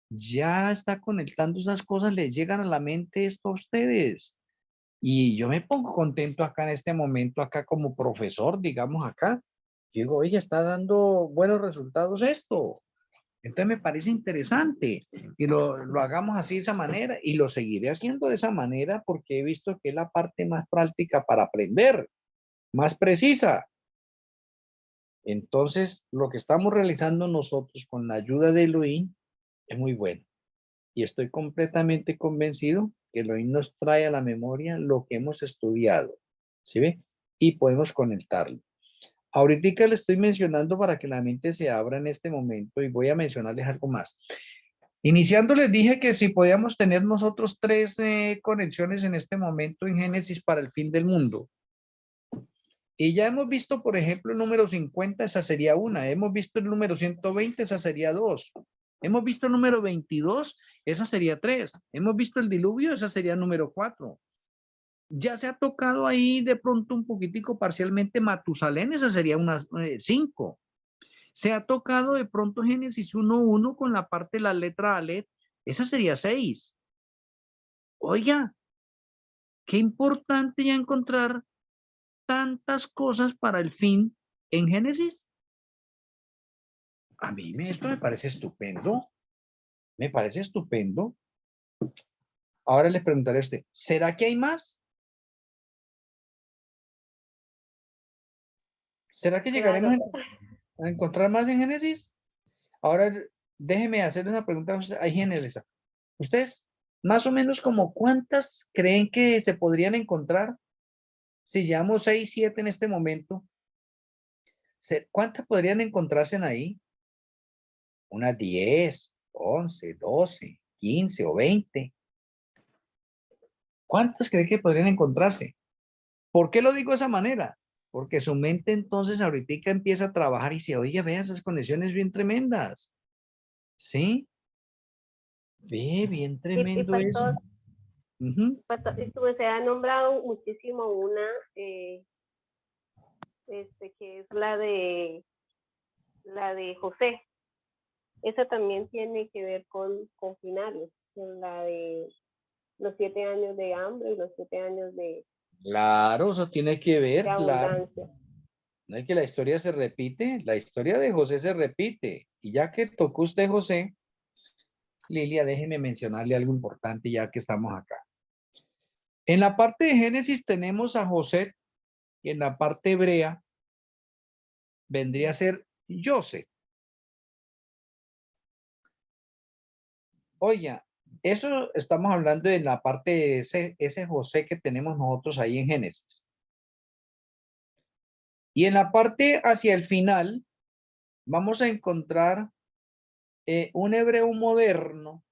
ya está conectando esas cosas, les llegan a la mente esto a ustedes. Y yo me pongo contento acá en este momento, acá como profesor, digamos acá. Yo digo, oye, está dando buenos resultados esto. Entonces me parece interesante que lo hagamos así de esa manera y lo seguiré haciendo de esa manera porque he visto que es la parte más práctica para aprender, más precisa. Entonces, lo que estamos realizando nosotros con la ayuda de Elohim es muy bueno. Y estoy completamente convencido que Elohim nos trae a la memoria lo que hemos estudiado, ¿sí ve? Y podemos conectarlo. Ahorita le estoy mencionando para que la mente se abra en este momento y voy a mencionarles algo más. Iniciando les dije que si podíamos tener nosotros 3 conexiones en este momento en Génesis para el fin del mundo. Y ya hemos visto, por ejemplo, el número 50, esa sería una. Hemos visto el número 120, esa sería 2. Hemos visto el número 22, esa sería 3. Hemos visto el diluvio, esa sería número 4. Ya se ha tocado ahí de pronto un poquitico parcialmente Matusalén, esa sería unas 5. Se ha tocado de pronto Génesis 1:1 con la parte de la letra Aleph, esa sería 6. Oiga, qué importante ya encontrar tantas cosas para el fin en Génesis. A mí esto me parece estupendo. Me parece estupendo. Ahora les preguntaré a usted, ¿será que hay más? ¿Será que llegaremos a encontrar más en Génesis? Ahora déjeme hacerle una pregunta a Génesis. ¿Ustedes más o menos como cuántas creen que se podrían encontrar? Si llevamos 6, 7 en este momento, ¿cuántas podrían encontrarse ahí? Unas 10, 11, 12, 15 o 20. ¿Cuántas creen que podrían encontrarse? ¿Por qué lo digo de esa manera? Porque su mente entonces ahorita empieza a trabajar y se oye, vea esas conexiones bien tremendas. ¿Sí? Ve, bien tremendo eso. Se ha nombrado muchísimo una, que es la de José. Esa también tiene que ver con finales, con la de los 7 años de hambre y los 7 años de Claro, eso tiene que ver, claro. abundancia. No es que la historia se repite, la historia de José se repite. Y ya que tocó usted José, Lilia, déjeme mencionarle algo importante ya que estamos acá. En la parte de Génesis tenemos a José y en la parte hebrea vendría a ser José. Oiga, eso estamos hablando de la parte de ese José que tenemos nosotros ahí en Génesis. Y en la parte hacia el final vamos a encontrar un hebreo moderno,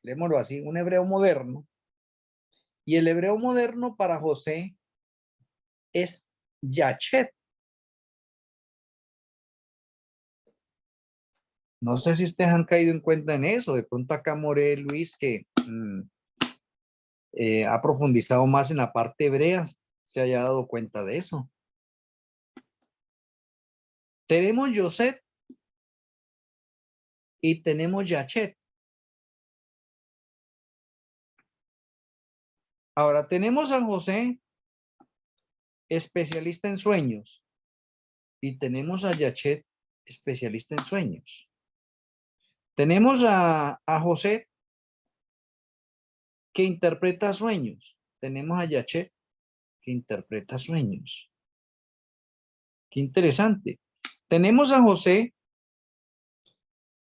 leémoslo así, un hebreo moderno, y el hebreo moderno para José es Yachet. No sé si ustedes han caído en cuenta en eso. De pronto acá More Luis, que ha profundizado más en la parte hebrea, se haya dado cuenta de eso. Tenemos Yosef y tenemos Yachet. Ahora tenemos a José, especialista en sueños, y tenemos a Yachet, especialista en sueños. Tenemos a José, que interpreta sueños. Tenemos a Yachet, que interpreta sueños. Qué interesante. Tenemos a José,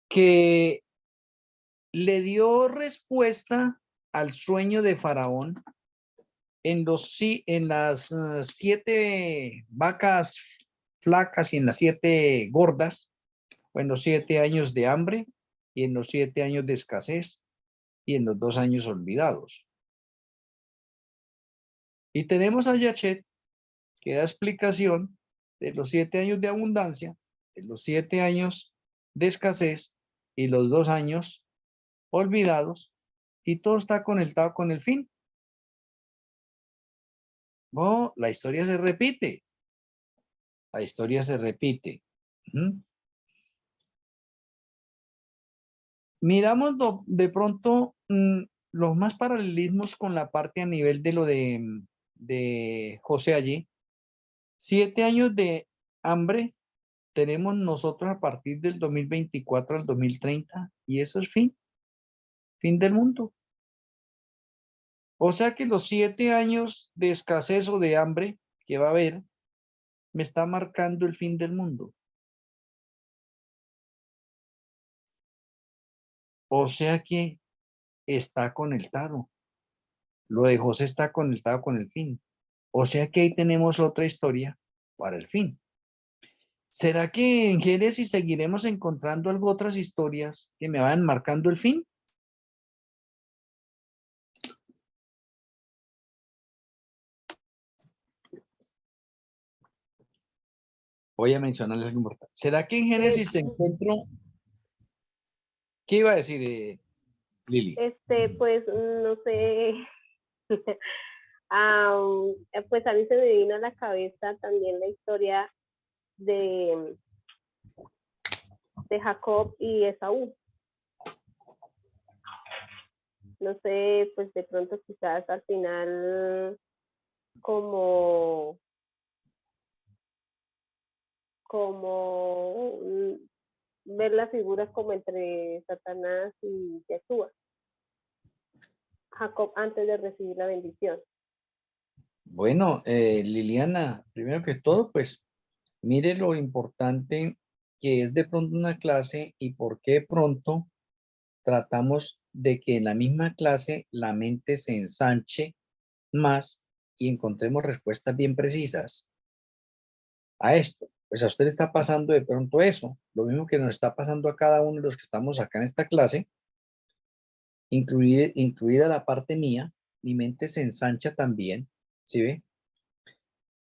que le dio respuesta al sueño de Faraón en las 7 vacas flacas y en las 7 gordas, o en los 7 años de hambre y en los 7 años de escasez y en los 2 años olvidados. Y tenemos a Yachet, que da explicación de los 7 años de abundancia, de los 7 años de escasez y los 2 años olvidados, y todo está conectado con el fin. Oh, la historia se repite. La historia se repite. Miramos de pronto los más paralelismos con la parte a nivel de lo de José allí. 7 años de hambre tenemos nosotros a partir del 2024 al 2030, y eso es fin del mundo. O sea que los 7 años de escasez o de hambre que va a haber me está marcando el fin del mundo. O sea que está conectado. Lo de José está conectado con el fin. O sea que ahí tenemos otra historia para el fin. ¿Será que en Génesis seguiremos encontrando otras historias que me van marcando el fin? Voy a mencionarles algo importante. ¿Será que en Génesis se encuentro? ¿Qué iba a decir, Lili? Pues no sé. Pues a mí se me vino a la cabeza también la historia de Jacob y Esaú. No sé, pues de pronto quizás al final como ver las figuras como entre Satanás y Yeshua. Jacob antes de recibir la bendición. Bueno, Liliana, primero que todo, pues mire lo importante que es de pronto una clase y por qué pronto tratamos de que en la misma clase la mente se ensanche más y encontremos respuestas bien precisas a esto. Pues a usted le está pasando de pronto eso, lo mismo que nos está pasando a cada uno de los que estamos acá en esta clase, incluida la parte mía. Mi mente se ensancha también, ¿sí ve?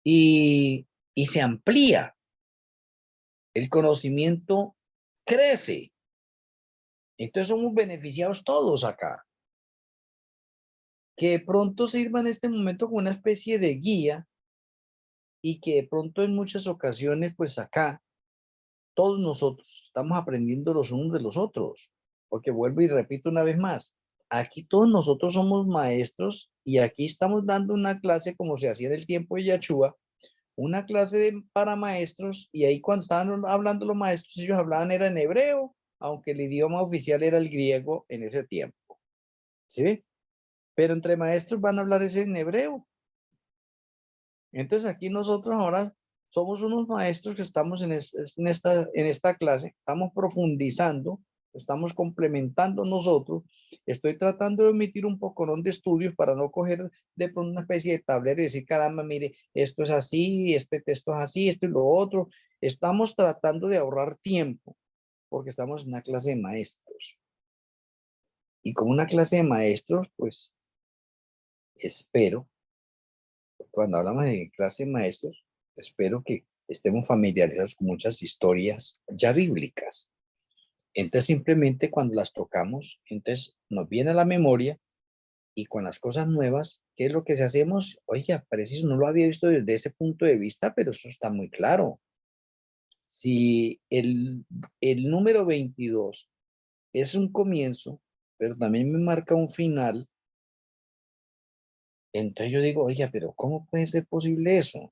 Y se amplía, el conocimiento crece. Entonces somos beneficiados todos acá. Que de pronto sirva en este momento como una especie de guía y que de pronto en muchas ocasiones, pues acá, todos nosotros estamos aprendiendo los unos de los otros. Porque vuelvo y repito una vez más, aquí todos nosotros somos maestros y aquí estamos dando una clase como se hacía en el tiempo de Yachúa, una clase para maestros, y ahí cuando estaban hablando los maestros, ellos hablaban era en hebreo, aunque el idioma oficial era el griego en ese tiempo. ¿Sí? Pero entre maestros van a hablar ese en hebreo. Entonces aquí nosotros ahora somos unos maestros que estamos en esta clase, estamos profundizando, estamos complementando nosotros. Estoy tratando de omitir un poco de estudios para no coger de pronto una especie de tablero y decir, caramba, mire, esto es así, este texto es así, esto y lo otro. Estamos tratando de ahorrar tiempo, porque estamos en una clase de maestros. Y como una clase de maestros, pues espero, cuando hablamos de clase de maestros, espero que estemos familiarizados con muchas historias ya bíblicas. Entonces simplemente cuando las tocamos, entonces nos viene a la memoria y con las cosas nuevas, ¿qué es lo que hacemos? Oye, preciso, no lo había visto desde ese punto de vista, pero eso está muy claro. Si el número 22 es un comienzo, pero también me marca un final, entonces yo digo, oye, pero ¿cómo puede ser posible eso?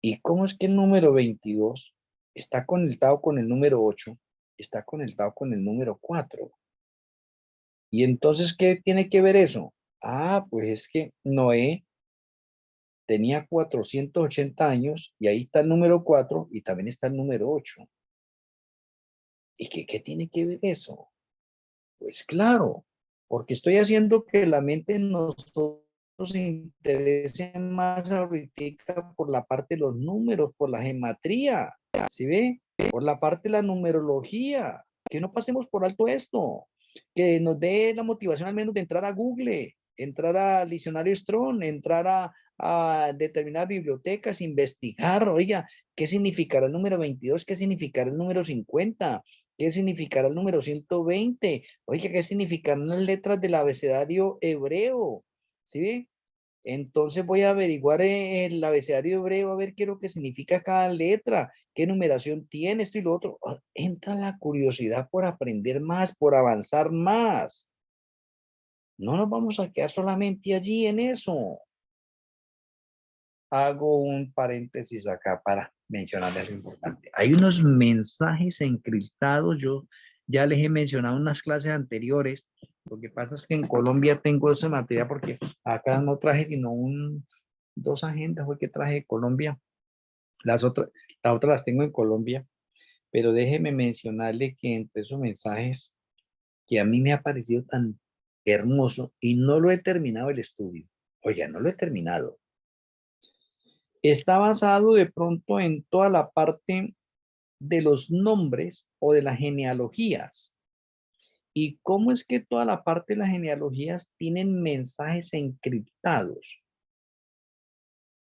¿Y cómo es que el número 22 está conectado con el número 8, está conectado con el número 4? Y entonces, ¿qué tiene que ver eso? Ah, pues es que Noé tenía 480 años y ahí está el número 4 y también está el número 8. ¿Y qué tiene que ver eso? Pues claro, porque estoy haciendo que la mente de nosotros se interese más ahorita por la parte de los números, por la gematría, ¿sí ve? Por la parte de la numerología, que no pasemos por alto esto, que nos dé la motivación al menos de entrar a Google, entrar al diccionario Strong, entrar a determinadas bibliotecas, investigar, oiga, ¿qué significará el número 22? ¿Qué significará el número 50? ¿Qué significará el número 120? Oiga, ¿qué significarán las letras del abecedario hebreo? ¿Sí ve? Entonces voy a averiguar el abecedario hebreo, a ver qué es lo que significa cada letra, qué numeración tiene, esto y lo otro. Entra la curiosidad por aprender más, por avanzar más. No nos vamos a quedar solamente allí en eso. Hago un paréntesis acá para mencionar algo importante. Hay unos mensajes encriptados, yo ya les he mencionado en unas clases anteriores. Lo que pasa es que en Colombia tengo esa materia porque acá no traje sino dos agendas fue que traje de Colombia. Las otras las tengo en Colombia, pero déjeme mencionarle que entre esos mensajes que a mí me ha parecido tan hermoso y no lo he terminado el estudio. Oiga, no lo he terminado. Está basado de pronto en toda la parte de los nombres o de las genealogías. ¿Y cómo es que toda la parte de las genealogías tienen mensajes encriptados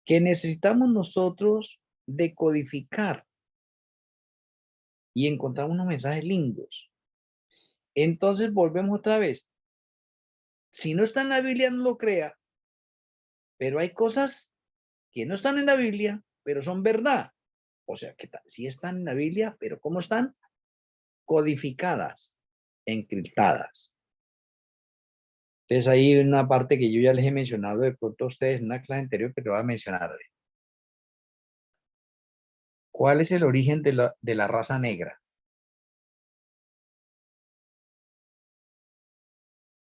que necesitamos nosotros decodificar y encontrar unos mensajes lindos? Entonces volvemos otra vez. Si no está en la Biblia, no lo crea, pero hay cosas que no están en la Biblia, pero son verdad. O sea, que sí están en la Biblia, pero ¿cómo están? Codificadas, encriptadas. Entonces ahí hay una parte que yo ya les he mencionado de pronto a ustedes en una clase anterior, pero voy a mencionarle. ¿Cuál es el origen de la raza negra?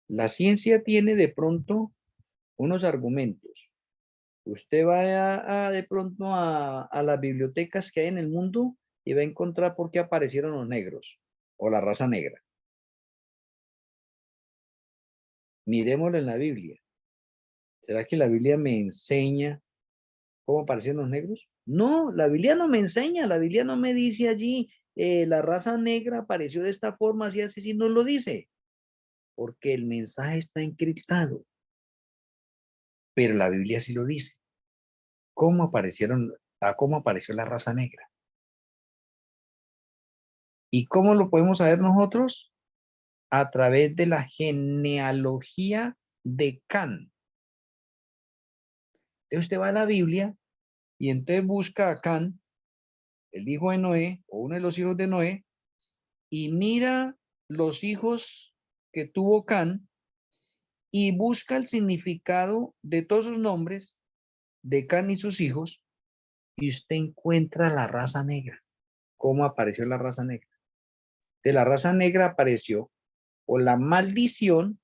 La ciencia tiene de pronto unos argumentos. Usted va de pronto a las bibliotecas que hay en el mundo y va a encontrar por qué aparecieron los negros o la raza negra. Miremoslo en la Biblia. ¿Será que la Biblia me enseña cómo aparecieron los negros? No, la Biblia no me enseña, la Biblia no me dice allí, la raza negra apareció de esta forma, así, así, no lo dice, porque el mensaje está encriptado, pero la Biblia sí lo dice. ¿Cómo cómo apareció la raza negra? ¿Y cómo lo podemos saber nosotros? A través de la genealogía de Can. Entonces usted va a la Biblia y entonces busca a Can, el hijo de Noé, o uno de los hijos de Noé, y mira los hijos que tuvo Can y busca el significado de todos sus nombres de Can y sus hijos y usted encuentra la raza negra. ¿Cómo apareció la raza negra? De la raza negra apareció o la maldición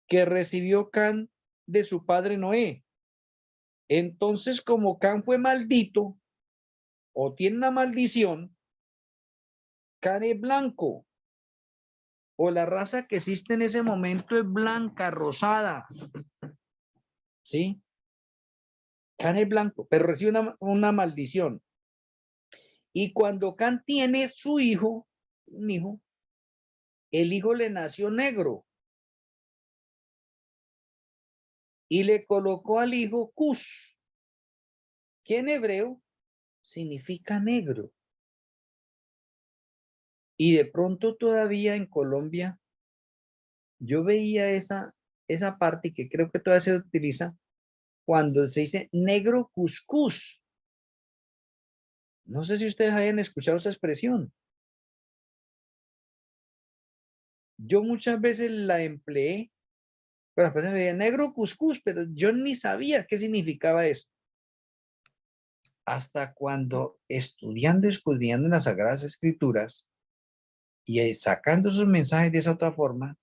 que recibió Can de su padre Noé. Entonces, como Can fue maldito o tiene una maldición, Can es blanco. O la raza que existe en ese momento es blanca, rosada. ¿Sí? Can es blanco, pero recibe una maldición. Y cuando Can tiene su hijo, un hijo, el hijo le nació negro. Y le colocó al hijo Cus, que en hebreo significa negro. Y de pronto todavía en Colombia, yo veía esa parte que creo que todavía se utiliza cuando se dice negro cuscús. No sé si ustedes hayan escuchado esa expresión. Yo muchas veces la empleé, pero después me veía negro cuscús, pero yo ni sabía qué significaba eso. Hasta cuando estudiando en las Sagradas Escrituras y sacando sus mensajes de esa otra forma,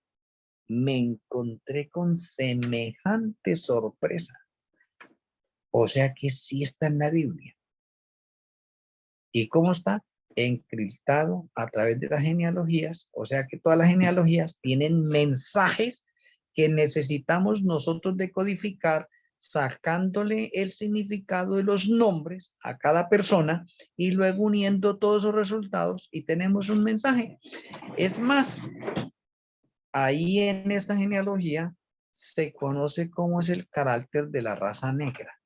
me encontré con semejante sorpresa. O sea que sí está en la Biblia. ¿Y cómo está? Encriptado a través de las genealogías. O sea que todas las genealogías tienen mensajes que necesitamos nosotros decodificar, sacándole el significado de los nombres a cada persona y luego uniendo todos esos resultados y tenemos un mensaje. Es más, ahí en esta genealogía se conoce cómo es el carácter de la raza negra.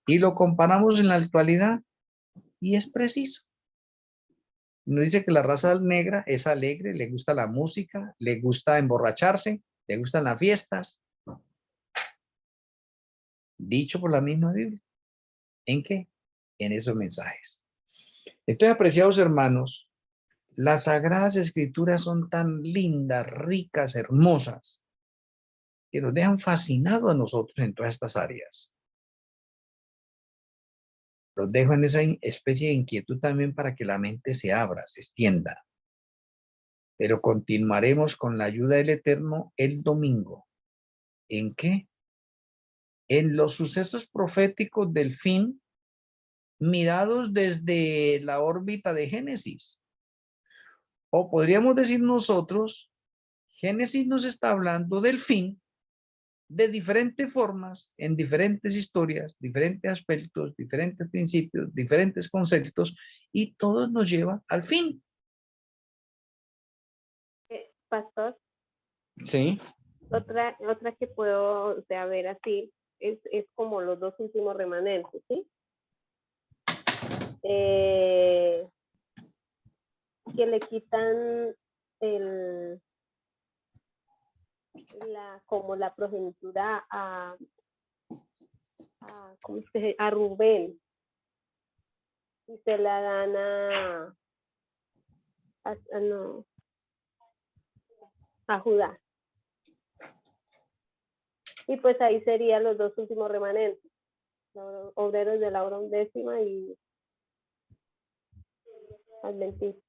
Y lo comparamos en la actualidad y es preciso. Nos dice que la raza negra es alegre, le gusta la música, le gusta emborracharse, le gustan las fiestas. Dicho por la misma Biblia. ¿En qué? En esos mensajes. Entonces, apreciados hermanos, las Sagradas Escrituras son tan lindas, ricas, hermosas, que nos dejan fascinados a nosotros en todas estas áreas. Los dejo en esa especie de inquietud también para que la mente se abra, se extienda. Pero continuaremos con la ayuda del Eterno el domingo. ¿En qué? En los sucesos proféticos del fin, mirados desde la órbita de Génesis. O podríamos decir nosotros, Génesis nos está hablando del fin de diferentes formas, en diferentes historias, diferentes aspectos, diferentes principios, diferentes conceptos, y todos nos lleva al fin. Pastor, Sí. otra que puedo, o sea, ver así, es como los dos últimos remanentes, ¿sí? Que le quitan como la progenitura a Rubén y se la dan a Judá. Y pues ahí serían los dos últimos remanentes, los obreros de la hora 11ª y adventistas.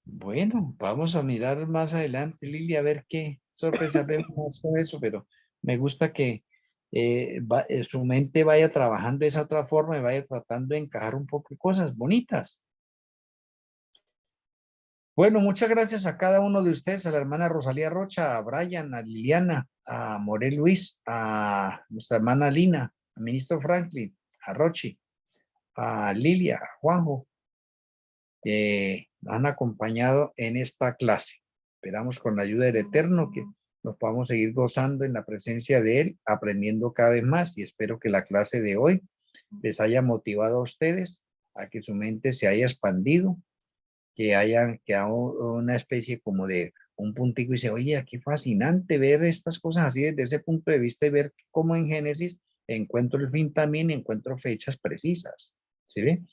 Bueno, vamos a mirar más adelante, Lili, a ver qué sorpresa vemos con eso, pero me gusta que su mente vaya trabajando de esa otra forma y vaya tratando de encajar un poco de cosas bonitas. Bueno, muchas gracias a cada uno de ustedes, a la hermana Rosalía Rocha, a Brian, a Liliana, a Morel Luis, a nuestra hermana Lina, al ministro Franklin, a Rochi, a Lilia, a Juanjo, nos han acompañado en esta clase. Esperamos con la ayuda del Eterno que nos podamos seguir gozando en la presencia de Él, aprendiendo cada vez más, y espero que la clase de hoy les haya motivado a ustedes a que su mente se haya expandido, que hayan quedado una especie como de un puntico y dice, oye, qué fascinante ver estas cosas así desde ese punto de vista y ver cómo en Génesis encuentro el fin también, encuentro fechas precisas, ¿sí ve?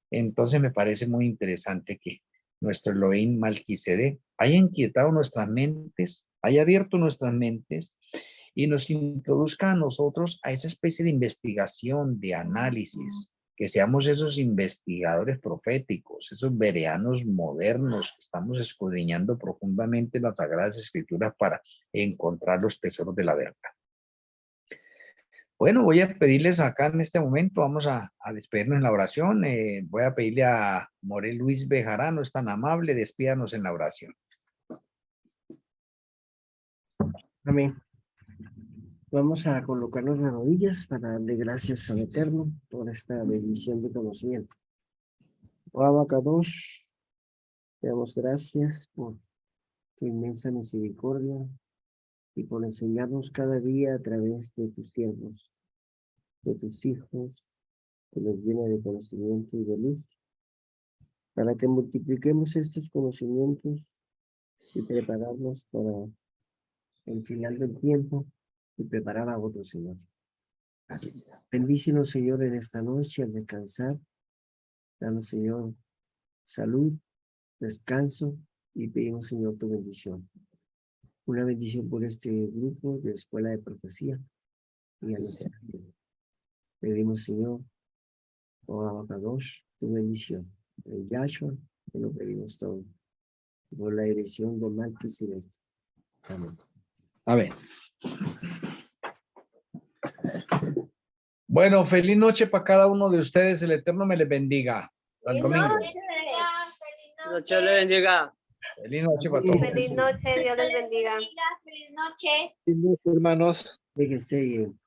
Entonces me parece muy interesante que nuestro Elohim Malquisedec haya inquietado nuestras mentes, haya abierto nuestras mentes y nos introduzca a nosotros a esa especie de investigación, de análisis, que seamos esos investigadores proféticos, esos bereanos modernos que estamos escudriñando profundamente las Sagradas Escrituras para encontrar los tesoros de la verdad. Bueno, voy a pedirles acá en este momento, vamos a despedirnos en la oración. Voy a pedirle a Morel Luis Bejarano, es tan amable, despídanos en la oración. Amén. Vamos a colocarnos de rodillas para darle gracias al Eterno por esta bendición de conocimiento. Oh Abacadosh, te damos gracias por tu inmensa misericordia y por enseñarnos cada día a través de tus siervos, de tus hijos, que nos llena de conocimiento y de luz, para que multipliquemos estos conocimientos y prepararnos para el final del tiempo y preparar a otros, Señor. Bendícenos, Señor, en esta noche al descansar. Danos, Señor, salud, descanso y pedimos, Señor, tu bendición. Una bendición por este grupo de Escuela de Profecía y a nuestra vida. Pedimos, Señor, oh Abacadosh, tu bendición. En Yahshua te lo pedimos todo. Por la dirección de Melquisedec. Amén. Amén. Bueno, feliz noche para cada uno de ustedes. El Eterno me les bendiga. Al domingo. Dios le bendiga. Feliz noche para todos. Feliz noche, Dios les bendiga. Feliz noche. Hermanos. Que esté bien.